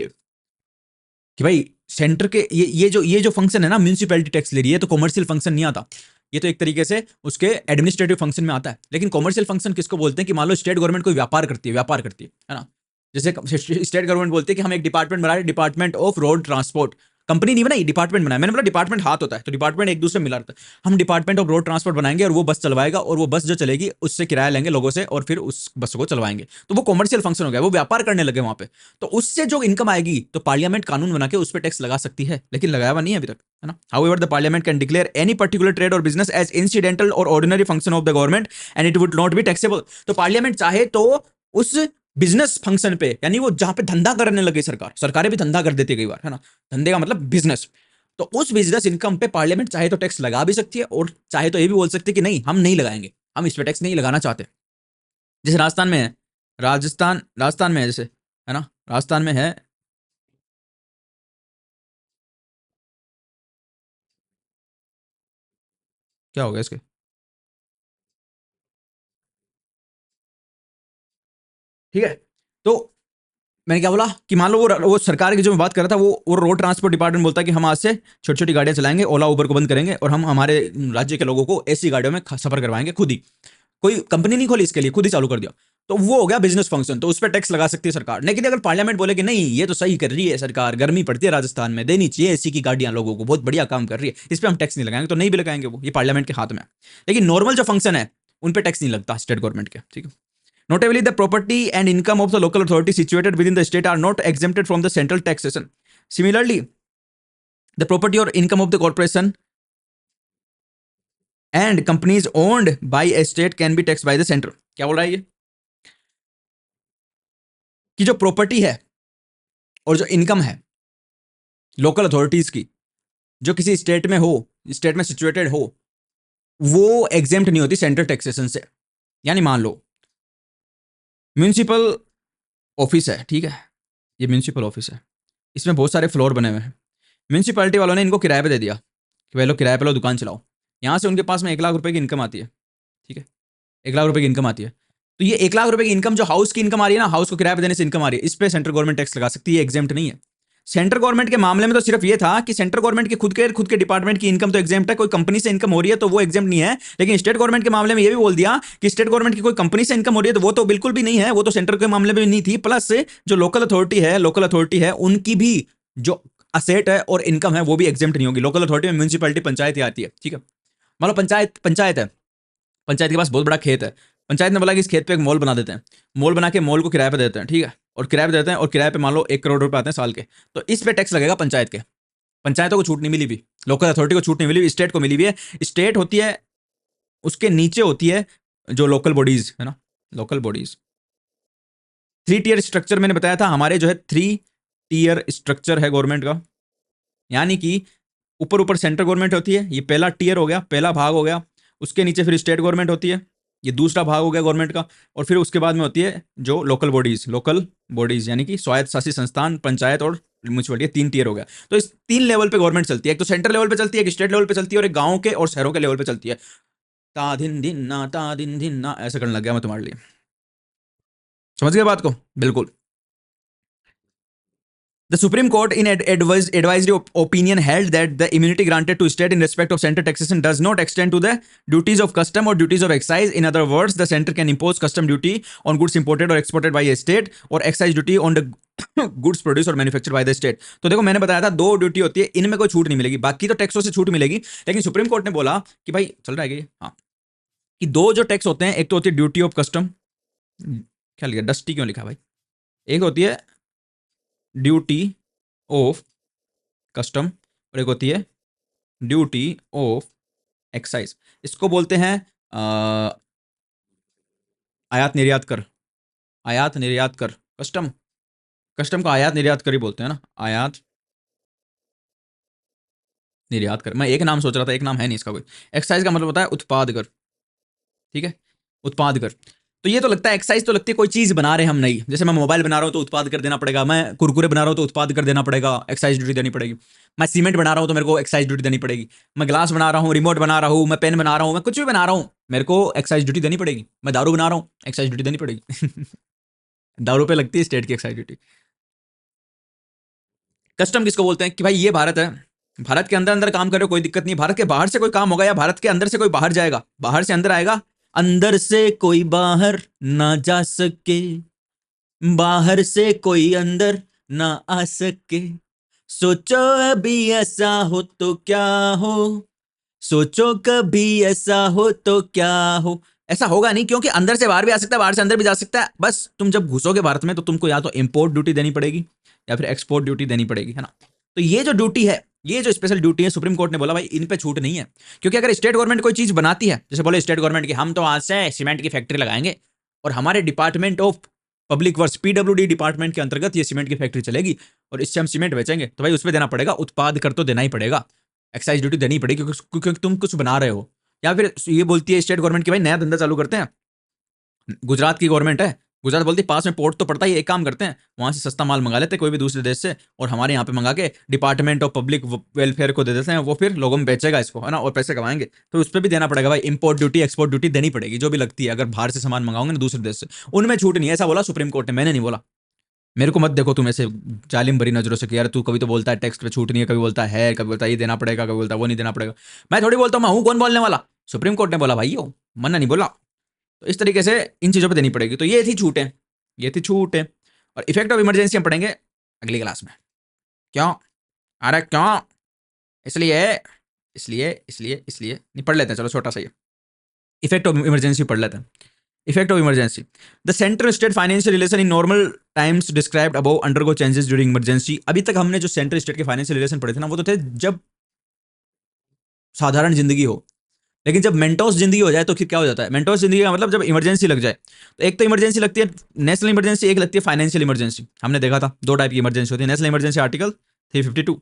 कि भाई सेंटर के ये जो फंक्शन है ना, म्यूनिसिपैलिटी टैक्स ले रही है, तो कॉमर्शियल फंक्शन नहीं आता। ये तो एक तरीके से उसके एडमिनिस्ट्रेटिव फंक्शन में आता है। लेकिन कॉमर्शियल फंक्शन किसको बोलते हैं, कि मान लो स्टेट गवर्नमेंट कोई व्यापार करती है ना। जैसे स्टेट गवर्नमेंट बोलती है कि हम एक डिपार्टमेंट बना रहे, department of road transport. Company नहीं बनाई, डिपार्टमेंट बनाया। मैंने बोला डिपार्टमेंट हाथ होता है, तो डिपार्टमेंट एक दूसरे में मिला रहता है। हम डिपार्टमेंट ऑफ रोड ट्रांसपोर्ट बनाएंगे और वो बस चलवाएगा, और वो बस जो चलेगी उससे किराया लेंगे लोगों से और फिर उस बस को चलवाएंगे। तो वो कॉमर्शियल फंक्शन हो गया, वो व्यापार करने लगे वहां पे। तो उससे जो इनकम आएगी तो पार्लियामेंट कानून बना के उस पर टैक्स लगा सकती है, लेकिन लगाया हुआ नहीं है अभी तक, है ना। However the parliament can declare any particular trade और बिजनेस एज इंसिडेंटल और ordinary function of the government and it would not be taxable. तो पार्लियामेंट चाहे तो उस बिजनेस फंक्शन पे, यानी वो जहां पे धंधा करने लगे सरकार, सरकारें भी धंधा कर देती है कई बार, है ना, धंधे का मतलब बिजनेस। तो उस बिजनेस इनकम पे पार्लियामेंट चाहे तो टैक्स लगा भी सकती है, और चाहे तो ये भी बोल सकती है कि नहीं, हम नहीं लगाएंगे, हम इस पे टैक्स नहीं लगाना चाहते। जैसे राजस्थान में है, राजस्थान में है जैसे, है ना, राजस्थान में है। क्या हो गया इसके? ठीक है। तो मैंने क्या बोला कि मान लो वो सरकार की जो मैं बात कर रहा था, वो रोड ट्रांसपोर्ट डिपार्टमेंट बोलता है कि हम आज से छोटी छोटी गाड़ियां चलाएंगे, ओला उबर को बंद करेंगे, और हम हमारे राज्य के लोगों को ऐसी गाड़ियों में सफर करवाएंगे खुद ही। कोई कंपनी नहीं खोली इसके लिए, खुद ही चालू कर दिया। तो वो हो गया बिजनेस फंक्शन, तो उस पर टैक्स लगा सकती है सरकार। लेकिन अगर पार्लियामेंट बोले कि नहीं, ये तो सही कर रही है सरकार, गर्मी पड़ती है राजस्थान में, देनी चाहिए एसी की गाड़ियां लोगों को, बहुत बढ़िया काम कर रही है, इस पर हम टैक्स नहीं लगाएंगे, तो नहीं भी लगाएंगे, वो ये पार्लियामेंट के हाथ में है। लेकिन नॉर्मल जो फंक्शन है उन पर टैक्स नहीं लगता स्टेट गवर्नमेंट के, ठीक है। Notably, the property and income of the local authority situated within the state are not exempted from the central taxation. Similarly, the property or income of the corporation and companies owned by a state can be taxed by the center. क्या बोल रहा है ये कि जो property है और जो इनकम है लोकल अथॉरिटीज की, जो किसी स्टेट में हो, स्टेट में सिचुएटेड हो, वो एग्जेम्प्ट नहीं होती सेंट्रल टैक्सेशन से। यानी मान लो म्यूनिसिपल ऑफिस है, ठीक है, ये म्यूनिसिपल ऑफिस है, इसमें बहुत सारे फ्लोर बने हुए हैं। म्यूनिसिपैलिटी वालों ने इनको किराए पे दे दिया कि भाई लो किराए पे लो, दुकान चलाओ। यहाँ से उनके पास में 1 लाख रुपए की इनकम आती है, ठीक है, 1 लाख रुपए की इनकम आती है। तो ये 1 लाख रुपए की इनकम जो हाउस की इनकम आ रही है ना, हाउस को किराए पे देने से इनकम आ रही है, इस पे सेंट्रल गवर्नमेंट टैक्स लगा सकती है, ये एग्जेम्प्ट नहीं है। सेंट्रल गवर्नमेंट के मामले में तो सिर्फ ये था कि सेंट्रल गवर्नमेंट के खुद के डिपार्टमेंट की इनकम तो एग्जेम्प्ट है, कोई कंपनी से इनकम हो रही है तो वो एग्जेम्प्ट नहीं है। लेकिन स्टेट गवर्नमेंट के मामले में ये भी बोल दिया कि स्टेट गवर्नमेंट की कोई कंपनी से इनकम हो रही है तो वो तो बिल्कुल भी नहीं है, वो तो सेंटर के मामले में नहीं थी। प्लस जो लोकल अथॉरिटी है उनकी भी जो असेट है और इनकम है वो भी एग्जेम्प्ट नहीं होगी। लोकल अथॉरिटी में म्यूनिसिपैलिटी पंचायत ही आती है, ठीक है। मान लो पंचायत है, पंचायत के पास बहुत बड़ा खेत है। पंचायत ने बोला कि इस खेत पे एक मॉल बना देते हैं, मॉल बना के मॉल को किराए पे देते हैं, ठीक है, और किराए पे देते हैं, और किराए पे मान लो 1 करोड़ रुपए आते हैं साल के। तो इस पे टैक्स लगेगा पंचायत के। पंचायतों को छूट नहीं मिली भी, लोकल अथॉरिटी को छूट नहीं मिली, स्टेट को मिली भी है। स्टेट होती है, उसके नीचे होती है जो लोकल बॉडीज है ना, लोकल बॉडीज। 3 टियर स्ट्रक्चर मैंने बताया था, हमारे जो है 3 टियर स्ट्रक्चर है गवर्नमेंट का। यानी कि ऊपर ऊपर सेंट्रल गवर्नमेंट होती है, ये पहला टियर हो गया, पहला भाग हो गया। उसके नीचे फिर स्टेट गवर्नमेंट होती है, ये दूसरा भाग हो गया गवर्नमेंट का। और फिर उसके बाद में होती है जो लोकल बॉडीज यानी कि स्वायत्त शासित संस्थान, पंचायत और म्यूनसिपलिटी, 3 टियर हो गया। तो इस 3 लेवल पे गवर्नमेंट चलती है, एक तो सेंट्रल लेवल पे चलती है, एक स्टेट लेवल पे चलती है, और एक गाँव के और शहरों के लेवल पे चलती है। ता दिन दिन ना ऐसा करने लग गया मैं तुम्हारे लिए। समझ गए बात को? बिल्कुल। The Supreme Court, in advisory opinion, held that the immunity granted to state in respect of central taxation does not extend to the duties of custom or duties of excise. In other words, the center can impose custom duty on goods imported or exported by a state, or excise duty on the goods produced or manufactured by the state. तो देखो मैंने बताया था 2 duty होती है, इनमें कोई छूट नहीं मिलेगी, बाकी तो टैक्सों से छूट मिलेगी। लेकिन सुप्रीम कोर्ट ने बोला कि भाई चल रहा है ये, हाँ, कि 2 जो टैक्स होते हैं, एक तो होती है ड्यूटी ऑफ कस्टम, क्या लिखा डस्टी क्यों लिखा भाई, एक होती है ड्यूटी ऑफ कस्टम और एक होती है ड्यूटी ऑफ एक्साइज। इसको बोलते हैं आयात निर्यात कर, आयात निर्यात कर, कस्टम, कस्टम को आयात निर्यात कर ही बोलते हैं ना, आयात निर्यात कर। मैं एक नाम सोच रहा था, एक नाम है नहीं इसका कोई। एक्साइज का मतलब होता है उत्पाद कर, ठीक है, उत्पाद कर। तो ये तो लगता है एक्साइज, तो लगती है कोई चीज बना रहे हम नई, जैसे मैं मोबाइल बना रहा हूँ तो उत्पाद कर देना पड़ेगा, मैं कुरकुरे बना रहा हूँ तो उत्पाद कर देना पड़ेगा, एक्साइज ड्यूटी देनी पड़ेगी। मैं सीमेंट बना रहा हूँ तो मेरे को एक्साइज ड्यूटी देनी पड़ेगी। मैं ग्लास बना रहा हूँ, रिमोट बना रहा हूँ, मैं पेन बना रहा हूँ, मैं कुछ भी बना रहा हूँ, मेरे को एक्साइज ड्यूटी देनी पड़ेगी। मैं दारू बना रहा हूँ, एक्साइज ड्यूटी देनी पड़ेगी। दारू पे लगती है स्टेट की एक्साइज ड्यूटी। कस्टम किसको बोलते हैं कि भाई ये भारत है, भारत के अंदर अंदर काम करे कोई दिक्कत नहीं, भारत के बाहर से कोई काम होगा या भारत के अंदर से कोई बाहर जाएगा, बाहर से अंदर आएगा, अंदर से कोई बाहर ना जा सके, बाहर से कोई अंदर ना आ सके, सोचो अभी ऐसा हो तो क्या हो, सोचो कभी ऐसा हो तो क्या हो। ऐसा होगा नहीं, क्योंकि अंदर से बाहर भी आ सकता है, बाहर से अंदर भी जा सकता है। बस तुम जब घुसोगे भारत में तो तुमको या तो इंपोर्ट ड्यूटी देनी पड़ेगी या फिर एक्सपोर्ट ड्यूटी देनी पड़ेगी, है ना। तो ये जो ड्यूटी है, ये जो स्पेशल ड्यूटी है, सुप्रीम कोर्ट ने बोला भाई इन पे छूट नहीं है। क्योंकि अगर स्टेट गवर्नमेंट कोई चीज बनाती है, जैसे बोले स्टेट गवर्नमेंट की हम तो आज से सीमेंट की फैक्ट्री लगाएंगे और हमारे department of public works PWD department के अंतर्गत ये सीमेंट की फैक्ट्री चलेगी और इससे हम सीमेंट बेचेंगे, तो भाई उस पर देना पड़ेगा, उत्पाद कर तो देना ही पड़ेगा, एक्साइज ड्यूटी देनी पड़ेगी, क्योंकि तुम कुछ बना रहे हो। या फिर ये बोलती है स्टेट गवर्नमेंट की भाई नया धंधा चालू करते हैं, गुजरात की गवर्नमेंट है, गुजरात बोलती है पास में पोर्ट तो पड़ता ही, एक काम करते हैं वहां से सस्ता माल मंगा लेते हैं कोई भी दूसरे देश से, और हमारे यहाँ पे मंगा के डिपार्टमेंट ऑफ पब्लिक वेलफेयर को दे देते हैं, वो फिर लोगों में बेचेगा इसको, है ना, और पैसे कमाएंगे। तो उस पर भी देना पड़ेगा भाई, इंपोर्ट ड्यूटी एक्सपोर्ट ड्यूटी देनी पड़ेगी, जो भी लगती है अगर बाहर से सामान मंगाओगे ना दूसरे देश से, उनमें छूट नहीं है। ऐसा बोला सुप्रीम कोर्ट ने, मैंने नहीं बोला। मेरे को मत देखो तुम ऐसे जालिम भरी नजरों से कि यार तू कभी तो बोलता है टैक्स पे छूट नहीं है, कभी बोलता है, कभी बोलता है ये देना पड़ेगा, कभी बोलता है वो नहीं देना पड़ेगा। मैं थोड़ी बोलता हूँ, मैं हूँ कौन बोलने वाला, सुप्रीम कोर्ट ने बोला भाई, यो मन्ना नहीं बोला। तो इस तरीके से इन चीज़ों पे देनी पड़ेगी। तो ये थी छूटें, ये थी छूटें। और इफेक्ट ऑफ इमरजेंसी हम पढ़ेंगे अगली क्लास में। क्यों? अरे क्यों? इसलिए इसलिए इसलिए इसलिए नहीं, पढ़ लेते हैं, चलो छोटा सा ये इफेक्ट ऑफ इमरजेंसी पढ़ लेते हैं। Effect of emergency, the central state financial relation in normal times described above undergo changes during emergency. अभी तक हमने जो सेंट्रल स्टेट के फाइनेंशियल रिलेशन पढ़े थे ना, वो तो थे जब साधारण जिंदगी हो। लेकिन जब मेंटोस जिंदगी हो जाए तो फिर क्या हो जाता है? मेंटोस जिंदगी का मतलब जब इमरजेंसी लग जाए, तो एक तो इमरजेंसी लगती है नेशनल इमरजेंसी, एक लगती है फाइनेंशियल इमरजेंसी। हमने देखा था दो टाइप की इमरजेंसी होती है। नेशनल इमरजेंसी आर्टिकल 352,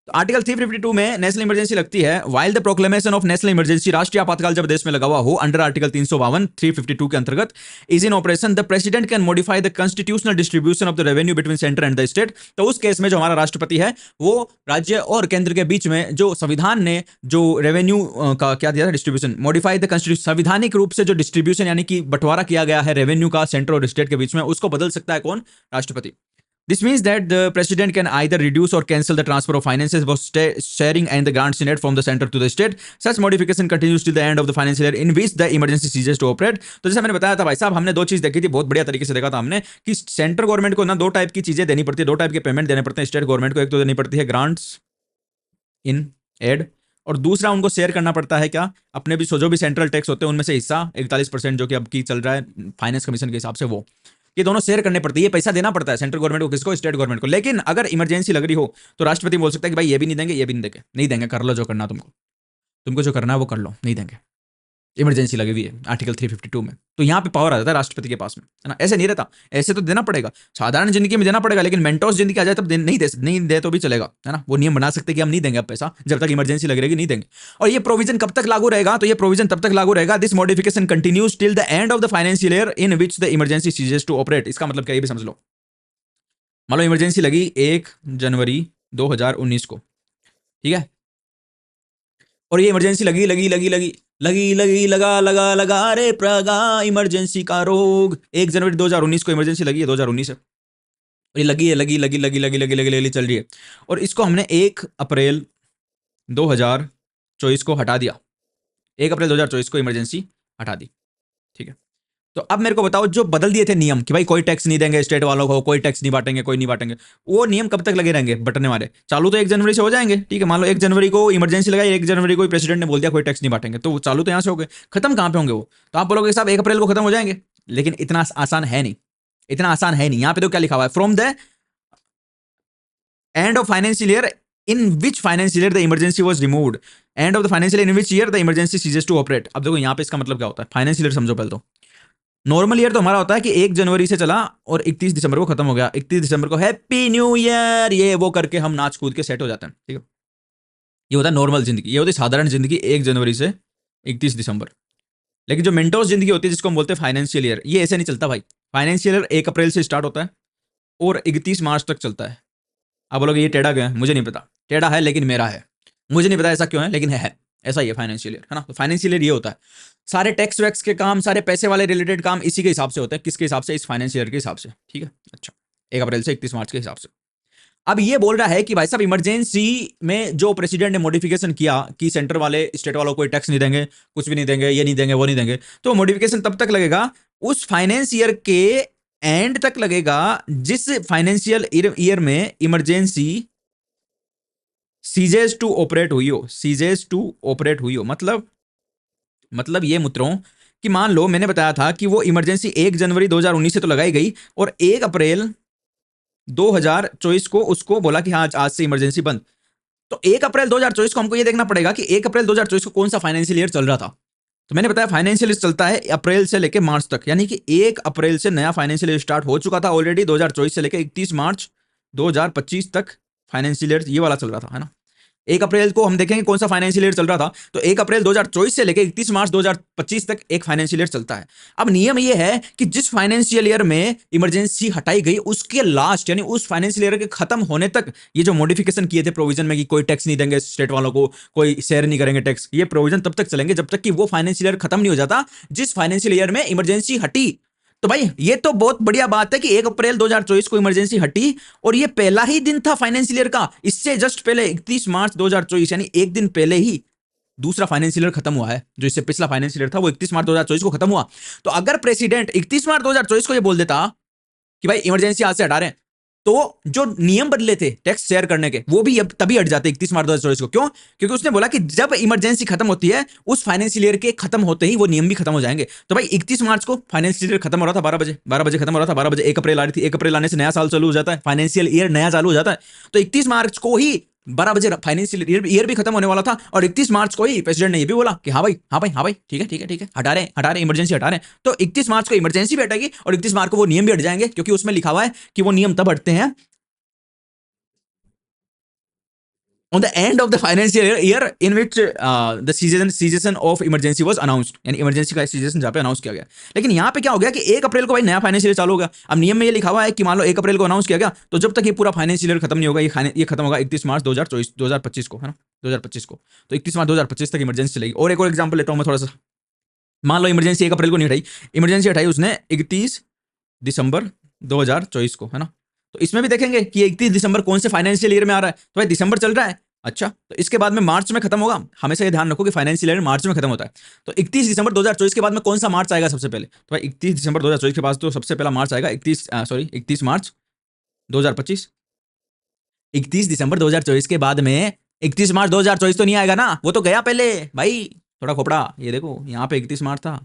तो आर्टिकल 352 में नेशनल इमरजेंसी लगती है while the proclamation of national emergency, राष्ट्रीय आपातकाल जब देश में लगा हुआ हो अंडर आर्टिकल 352 352 के अंतर्गत is in operation, the president can modify the constitutional distribution of the revenue between centre and the state. तो उस केस में जो हमारा राष्ट्रपति है वो राज्य और केंद्र के बीच में जो संविधान ने जो रेवेन्यू का क्या दिया था डिस्ट्रीब्यूशन, मॉडिफाई द कॉन्स्टिट्यूशन, संविधानिक रूप से जो डिस्ट्रीब्यूशन यानी कि बंटवारा किया गया है रेवेन्यू का सेंटर और स्टेट के बीच में, उसको बदल सकता है कौन? राष्ट्रपति। This means that the president can either reduce or cancel the transfer of finances for sharing and the grants in it from the center to the state. Such modification continues till the end of the financial year in which the emergency ceases to operate. तो जैसे मैंने बताया था भाई साहब, हमने दो चीज देखी थी, बहुत बढ़िया तरीके से देखा था हमने कि सेंट्रल गवर्नमेंट को ना दो टाइप की चीजें देनी पड़ती है, दो टाइप के पेमेंट देने पड़ते हैं स्टेट गवर्नमेंट को। एक तो देनी पड़ती है ग्रांट्स इन एड, और दूसरा उनको शेयर करना पड़ता है क्या, अपने भी जो भी सेंट्रल टैक्स होते हैं उनमें से हिस्सा 41% जो कि अब की चल रहा है फाइनेंस कमीशन के हिसाब से, वो ये दोनों शेयर करने पड़ती है। ये पैसा देना पड़ता है सेंट्रल गवर्नमेंट को, किसको? स्टेट गवर्नमेंट को। लेकिन अगर इमरजेंसी लग रही हो तो राष्ट्रपति बोल सकता है कि भाई ये भी नहीं देंगे, ये भी नहीं देंगे, नहीं देंगे, कर लो जो करना तुमको, तुमको जो करना है वो कर लो, नहीं देंगे, इमरजेंसी लगी हुई है आर्टिकल 352 में। तो यहाँ पे पावर आ जाता है राष्ट्रपति के पास में, है ना। ऐसे नहीं रहता, ऐसे तो देना पड़ेगा, साधारण जिंदगी में देना पड़ेगा, लेकिन मेंटोस जिंदगी आ जाए तब नहीं दे तो भी चलेगा, है ना। वो नियम बना सकते कि हम नहीं देंगे अब पैसा, जब तक इमरजेंसी लग रहेगी नहीं देंगे। और ये प्रोविजन कब तक लागू रहेगा? तो ये प्रोविजन तब तक लागू रहेगा, this modification continues till the end of the financial year in which the emergency ceases to operate. इसका मतलब क्या, ये भी समझ लो। मान लो इमरजेंसी लगी 1 जनवरी 2019 को, ठीक है, और ये इमरजेंसी लगी लगी लगी लगी लगी लगी लगा लगा लगा रे प्रगा इमरजेंसी का रोग। 1 जनवरी 2019 को इमरजेंसी लगी है, 2019 है, और ये लगी है, लगी लगी लगी लगी लगी लगी लगी चल रही है, और इसको हमने 1 अप्रैल 2024 को हटा दिया। 1 अप्रैल 2024 को इमरजेंसी हटा दी, ठीक है। तो अब मेरे को बताओ, जो बदल दिए थे नियम कि भाई कोई टैक्स नहीं देंगे स्टेट वालों को, कोई टैक्स नहीं बांटेंगे, कोई नहीं बांटेंगे, वो नियम कब तक लगे रहेंगे बटने वाले? चालू तो 1 जनवरी से हो जाएंगे, ठीक है। मान लो 1 जनवरी को इमरजेंसी लगाई, 1 जनवरी को प्रेसिडेंट ने बोल दिया कोई टैक्स नहीं बांटेंगे, तो वो चालू तो यहाँ से हो गए, खत्म कहाँ पे होंगे वो? तो आप बोलोगे साहब 1 अप्रैल को खत्म हो जाएंगे, लेकिन इतना आसान है नहीं, इतना आसान है नहीं। यहाँ पे तो क्या लिखा हुआ है, from the end of financial year in which financial year the emergency was removed, end of the financial year in which year the emergency ceases to operate। अब देखो यहाँ पे इसका मतलब क्या होता है, फाइनेंशियल ईयर समझो पहले तो। नॉर्मल ईयर तो हमारा होता है कि 1 जनवरी से चला और 31 दिसंबर को खत्म हो गया, 31 दिसंबर को हैप्पी न्यू ईयर ये वो करके हम नाच कूद के सेट हो जाते हैं, ठीक है। ये होता है नॉर्मल जिंदगी, ये होती है साधारण जिंदगी 1 जनवरी से 31 दिसंबर। लेकिन जो मेंटोस जिंदगी होती है जिसको हम बोलते हैं फाइनेंशियल ईयर, ये ऐसे नहीं चलता भाई। फाइनेंशियल ईयर 1 अप्रैल से स्टार्ट होता है और 31 मार्च तक चलता है। आप बोलोगे ये टेढ़ा क्यों है? मुझे नहीं पता, टेढ़ा है लेकिन मेरा है, मुझे नहीं पता ऐसा क्यों है, लेकिन है ऐसा ही है फाइनेंशियल ईयर, है ना। तो फाइनेंशियल ईयर ये होता है, सारे टैक्स वैक्स के काम, सारे पैसे वाले रिलेटेड काम इसी के हिसाब से होते हैं। किसके हिसाब से? इस फाइनेंशियल ईयर के हिसाब से, ठीक है। अच्छा, 1 अप्रैल से 31 मार्च के हिसाब से। अब ये बोल रहा है कि भाई साहब इमरजेंसी में जो प्रेसिडेंट ने मॉडिफिकेशन किया कि सेंटर वाले स्टेट वालों को टैक्स नहीं देंगे, कुछ भी नहीं देंगे, ये नहीं देंगे, वो नहीं देंगे, तो मॉडिफिकेशन तब तक लगेगा उस फाइनेंस ईयर के एंड तक लगेगा जिस फाइनेंशियल ईयर में इमरजेंसी सीजेस टू ऑपरेट हुई हो, सीजेस टू ऑपरेट हुई हो, मतलब ये मित्रों कि मान लो मैंने बताया था कि वो इमरजेंसी 1 जनवरी 2019 से तो लगाई गई और 1 अप्रैल 2024 को उसको बोला कि हाँ आज से इमरजेंसी बंद। तो 1 अप्रैल 2024 को हमको ये देखना पड़ेगा कि 1 अप्रैल 2024 को कौन सा फाइनेंशियल ईयर चल रहा था। तो मैंने बताया फाइनेंशियल ईयर चलता है अप्रैल से लेकर मार्च तक, यानी कि 1 अप्रैल से नया फाइनेंशियल ईयर स्टार्ट हो चुका था ऑलरेडी, 2024 से लेकर 31 मार्च 2025 तक फाइनेंशियल ईयर ये वाला चल रहा था, है ना। 1 अप्रैल को हम देखेंगे कौन सा फाइनेंशियल ईयर चल रहा था, तो 1 अप्रैल 2024 से लेकर 31 मार्च 2025 तक एक फाइनेंशियल ईयर चलता है। अब नियम ये है कि जिस फाइनेंशियल ईयर में इमरजेंसी हटाई गई उसके लास्ट यानी उस फाइनेंशियल ईयर के खत्म होने तक ये जो मॉडिफिकेशन किए थे प्रोविजन में कि कोई टैक्स नहीं देंगे स्टेट वालों को, कोई शेयर नहीं करेंगे टैक्स, ये प्रोविजन तब तक चलेंगे जब तक कि वो फाइनेंशियल ईयर खत्म नहीं हो जाता जिस फाइनेंशियल ईयर में इमरजेंसी हटी। तो भाई ये तो बहुत बढ़िया बात है कि 1 अप्रैल 2024 को इमरजेंसी हटी और ये पहला ही दिन था फाइनेंशियल ईयर का। इससे जस्ट पहले 31 मार्च 2024 यानी एक दिन पहले ही दूसरा फाइनेंशियल ईयर खत्म हुआ है। जो इससे पिछला फाइनेंशियल ईयर था वो 31 मार्च 2024 को खत्म हुआ। तो अगर प्रेसिडेंट 31 मार्च 2024 को ये बोल देता कि भाई इमरजेंसी आज से हटा रहे हैं, तो जो नियम बदले थे टैक्स शेयर करने के वो भी अब तभी हट जाते 31 मार्च 2024 को। क्यों? क्योंकि उसने बोला कि जब इमरजेंसी खत्म होती है उस फाइनेंशियल ईयर के खत्म होते ही वो नियम भी खत्म हो जाएंगे। तो भाई 31 मार्च को फाइनेंशियल ईयर खत्म हो रहा था 12 बजे खत्म हो रहा था 12 बजे, 1 अप्रैल आ रही थी, 1 अप्रैल आने से नया साल चालू हो जाता है, फाइनेंशियल ईयर नया चालू हो जाता है। तो 31 मार्च को ही 12 बजे फाइनेंशियल ईयर भी खत्म होने वाला था और 31 मार्च को ही प्रेसिडेंट ने ये भी बोला कि हाँ भाई हाँ भाई हाँ भाई ठीक है ठीक है ठीक है हटा रहे इमरजेंसी हटा रहे हैं। तो 31 मार्च को इमरजेंसी भी हटेगी और 31 मार्च को वो नियम भी हट जाएंगे, क्योंकि उसमें लिखा हुआ है कि वो नियम तब हटते हैं on the end of the financial year in which the cessation of emergency was announced, यानी इमरजेंसी का सीजन जहाँ पे अनाउंस किया गया। लेकिन यहाँ पे क्या हो गया कि 1 अप्रैल को भाई नया फाइनेंशियल ईयर चालू हो गया। अब नियम में ये लिखा हुआ है कि मान लो 1 अप्रैल को अनाउंस किया गया तो जब तक ये पूरा फाइनेंशियल ईयर खत्म नहीं होगा, ये खत्म होगा 31 मार्च 2025 को, है ना, 2025 को। तो 31 मार्च 2025 तक इमरजेंसी चलेगी। और एक और एग्जाम्पल लेता हूँ मैं थोड़ा सा। मान लो इमरजेंसी 1 अप्रैल को नहीं हटाई, इमरजेंसी हटाई उसने 31 दिसंबर 2024 को, है ना। तो इसमें भी देखेंगे कि 31 दिसंबर कौन से फाइनेंशियल ईयर में आ रहा है, तो भाई दिसंबर चल रहा है। अच्छा, तो इसके बाद में मार्च में खत्म होगा। हमेशा ये ध्यान रखो कि फाइनेंशियल ईयर मार्च में खत्म होता है। तो 31 दिसंबर 2024 के बाद में कौन सा मार्च आएगा सबसे पहले, तो भाई 31 दिसंबर 2024 के पास तो सबसे पहला मार्च आएगा 31 मार्च 2025। 31 दिसंबर 2024 के बाद में 31 मार्च 2024 तो नहीं आएगा ना, वो तो गया पहले भाई। थोड़ा खोपड़ा, ये देखो यहाँ पे 31 मार्च था,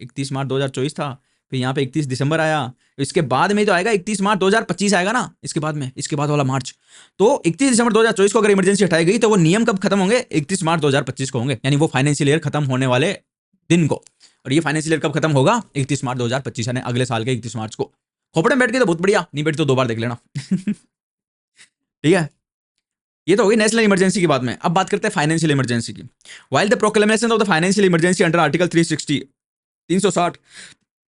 31 मार्च 2024 था, फिर यहाँ पे 31 दिसंबर आया, इसके बाद में तो आएगा 31 मार्च 2025 आएगा ना, इसके बाद में, इसके बाद वाला मार्च। तो 31 दिसंबर 2024 को अगर इमरजेंसी हटाई गई तो वो नियम कब खत्म होंगे, 31 मार्च 2025 को होंगे, यानी वो फाइनेंशियल ईयर खत्म होने वाले दिन को। और ये फाइनेंशियल ईयर कब खत्म होगा, 31 मार्च 2025, यानी अगले साल के 31 मार्च को। खोपड़े में बैठ के तो बहुत बढ़िया, नहीं बैठ तो 2 बार देख लेना। ठीक है, ये तो होगी नेशनल इमरजेंसी की बात में। अब बात करते हैं फाइनेंशियल इमरजेंसी की। While the proclamation of the financial emergency under article 360 360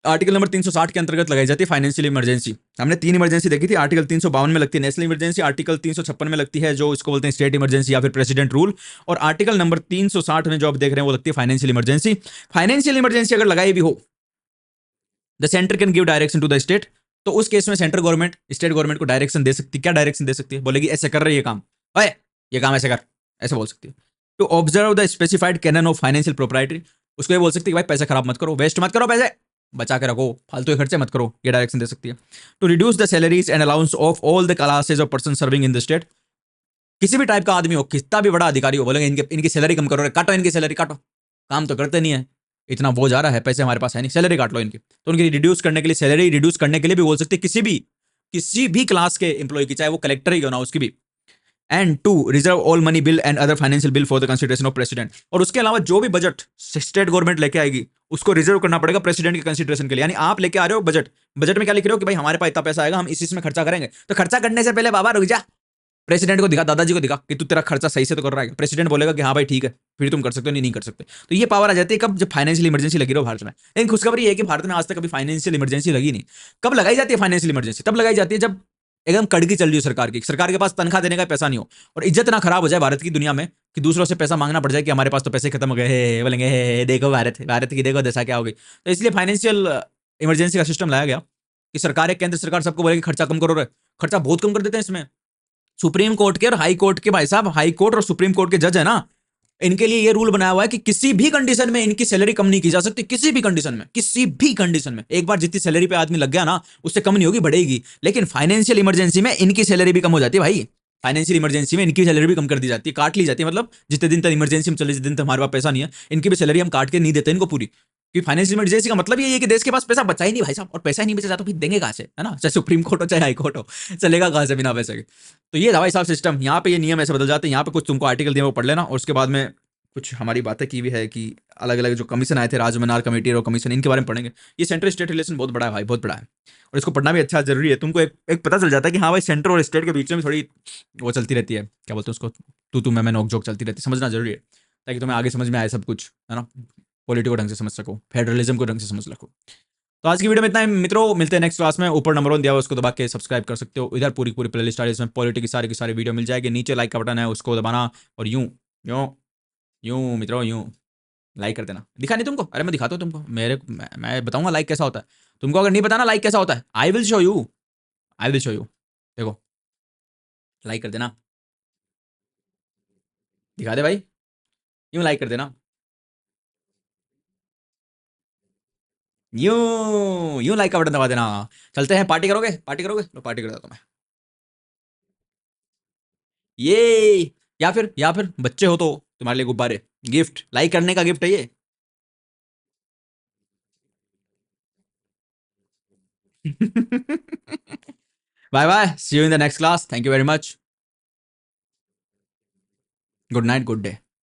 article number 360 के अंतर्गत लगाई जाती है फाइनेंशियल इमरजेंसी। हमने 3 इमरजेंसी देखी थी। आर्टिकल 352 में लगती है नेशनल इमरजेंसी, आर्टिकल 356 में लगती है जो इसको बोलते हैं स्टेट इमरजेंसी या फिर प्रेसिडेंट रूल, और आर्टिकल नंबर 360 में जो आप देख रहे हैं वो लगती है फाइनेंशियल इमरजेंसी। फाइनेंशियल इमरजेंसी अगर लगाई भी हो, the centre can give direction to the state, तो उस केस में सेंट्रल गवर्नमेंट स्टेट गवर्नमेंट को डायरेक्शन दे सकती है। क्या डायरेक्शन दे सकती है, बोलेगी ऐसे कर रही है काम, अरे ये काम ऐसे कर, ऐसे बोल सकती है। To observe the specified canon of financial proprietary, उसको ये बोल सकती है भाई पैसे खराब मत करो, वेस्ट मत करो, पैसे बचा के रखो, फालतू के खर्चे मत करो, ये डायरेक्शन दे सकती है। To reduce the salaries and allowance of all the classes of person serving in the state, किसी भी टाइप का आदमी हो, कितना भी बड़ा अधिकारी हो, बोलेंगे इनकी सैलरी कम करो, काटो इनकी सैलरी, काटो, काम तो करते नहीं है, इतना वो जा रहा है, पैसे हमारे पास है नहीं, सैलरी काट लो इनकी। तो उनकी रिड्यूस करने के लिए, सैलरी रिड्यूस करने के लिए भी बोल सकते किसी भी क्लास के एम्प्लॉय की, चाहे वो कलेक्टर ही क्यों ना उसकी भी। And to reserve all money bill and other financial bill for the consideration of president, और उसके अलावा जो भी बजट स्टेट गवर्नमेंट लेके आएगी उसको रिजर्व करना पड़ेगा प्रेसिडेंट के कंसिडरेशन के लिए। यानी आप लेके आ रहे हो बजट, बजट में क्या लिख रहे हो कि भाई हमारे पास इतना पैसा आएगा, हम इस में खर्चा करेंगे, तो खर्चा करने से पहले बाबा रुक जा, प्रेसिडेंट को दिखा, दादाजी को दिखा कि तू तेरा खर्चा सही से तो कर रहा है। प्रेसिडेंट बोलेगा कि हाँ भाई ठीक है, फिर तुम कर सकते हो, नहीं कर सकते। तो ये पावर आ जाती है कब, जब फाइनेंशियल इमरजेंसी लगी रहो भारत में। लेकिन खुशखबरी ये है कि भारत में आज तक कभी फाइनेंशियल इमरजेंसी लगी नहीं। कब लगाई जाती है फाइनेंशियल इमरजेंसी, तब लगाई जाती है जब एकदम कड़की चल रही हो सरकार के पास तनख्वाह देने का पैसा नहीं हो और इज्जत ना खराब हो जाए भारत की दुनिया में कि दूसरों से पैसा मांगना पड़ जाए कि हमारे पास तो पैसे खत्म हो गए, बोलेंगे देखो भारत की देखो दशा क्या हो गई। तो इसलिए फाइनेंशियल इमरजेंसी का सिस्टम लाया गया कि सरकार, केंद्र सरकार सबको बोलेगी खर्चा कम करो, खर्चा बहुत कम कर देते हैं इसमें। सुप्रीम कोर्ट के और हाई कोर्ट के, भाई साहब हाई कोर्ट और सुप्रीम कोर्ट के जज है ना, इनके लिए ये रूल बनाया हुआ है कि किसी भी कंडीशन में इनकी सैलरी कम नहीं की जा सकती, किसी भी कंडीशन में, किसी भी कंडीशन में। एक बार जितनी सैलरी पे आदमी लग गया ना, उससे कम नहीं होगी, बढ़ेगी। लेकिन फाइनेंशियल इमरजेंसी में इनकी सैलरी भी कम हो जाती है भाई, फाइनेंशियल इमरजेंसी में इनकी सैलरी भी कम कर दी जाती है, काट ली जाती है, मतलब जितने दिन तक इमरजेंसी में चले, जितने दिन तक हमारे पास पैसा नहीं है, इनकी भी सैलरी हम काट के नहीं देते इनको पूरी। कि फाइनेंशियल इमरजेंसी का मतलब ये है कि देश के पास पैसा बचा ही नहीं भाई साहब, और पैसा ही नहीं बचा तो फिर देंगे कहाँ से, है ना? चाहे सुप्रीम कोर्ट हो चाहे हाई कोर्ट हो, चलेगा कहाँ से बिना पैसे के? तो ये था भाई साहब सिस्टम। यहाँ पे ये नियम ऐसे बदल जाते हैं। यहाँ पे कुछ तुमको आर्टिकल दिए वो पढ़ लेना, और उसके बाद में कुछ हमारी बातें की भी है कि अलग अलग जो कमीशन आए थे, राजमनार कमेटी और कमीशन, इनके बारे में पढ़ेंगे। ये सेंट्रल स्टेट रिलेशन बहुत बड़ा है भाई, बहुत बड़ा है, और इसको पढ़ना भी अच्छा जरूरी है। तुमको एक पता चल जाता है कि हाँ भाई सेंटर और स्टेट के बीच में थोड़ी वो चलती रहती है, क्या बोलते हैं उसको, तू मैं नोक जोक चलती रहती है, समझना जरूरी है, ताकि तुम्हें आगे समझ में आए सब कुछ, है ना? पॉलिटिको ढंग से समझ सको, फेडरलिज्म को ढंग से समझ सको। तो आज की वीडियो में इतना ही मित्रों, मिलते हैं नेक्स्ट क्लास में। ऊपर नंबर 1 दिया हुआ उसको दबा के सब्सक्राइब कर सकते हो। इधर पूरी पूरी प्लेलिस्ट आ रही है, इसमें पॉलिटिक्स की सारी वीडियो मिल जाएगी। नीचे लाइक का बटन है, उसको दबाना, और यूं यूं यूं मित्रों यूं लाइक कर देना। दिखा नहीं तुमको? अरे मैं दिखाता हूँ तुमको, मैं बताऊंगा लाइक कैसा होता है। तुमको अगर नहीं बताना लाइक कैसा होता है, I will show you, I will show you. देखो, लाइक कर देना, दिखा दे भाई, यूं लाइक कर देना, यूं यूं लाइक का बटन दबा देना। चलते हैं, पार्टी करोगे? पार्टी करोगे? लो पार्टी कर देता हूं मैं। ये, या फिर बच्चे हो तो तुम्हारे लिए गुब्बारे, गिफ्ट, लाइक करने का गिफ्ट है ये। Bye bye, see you in the next class, thank you very much, good night, good day.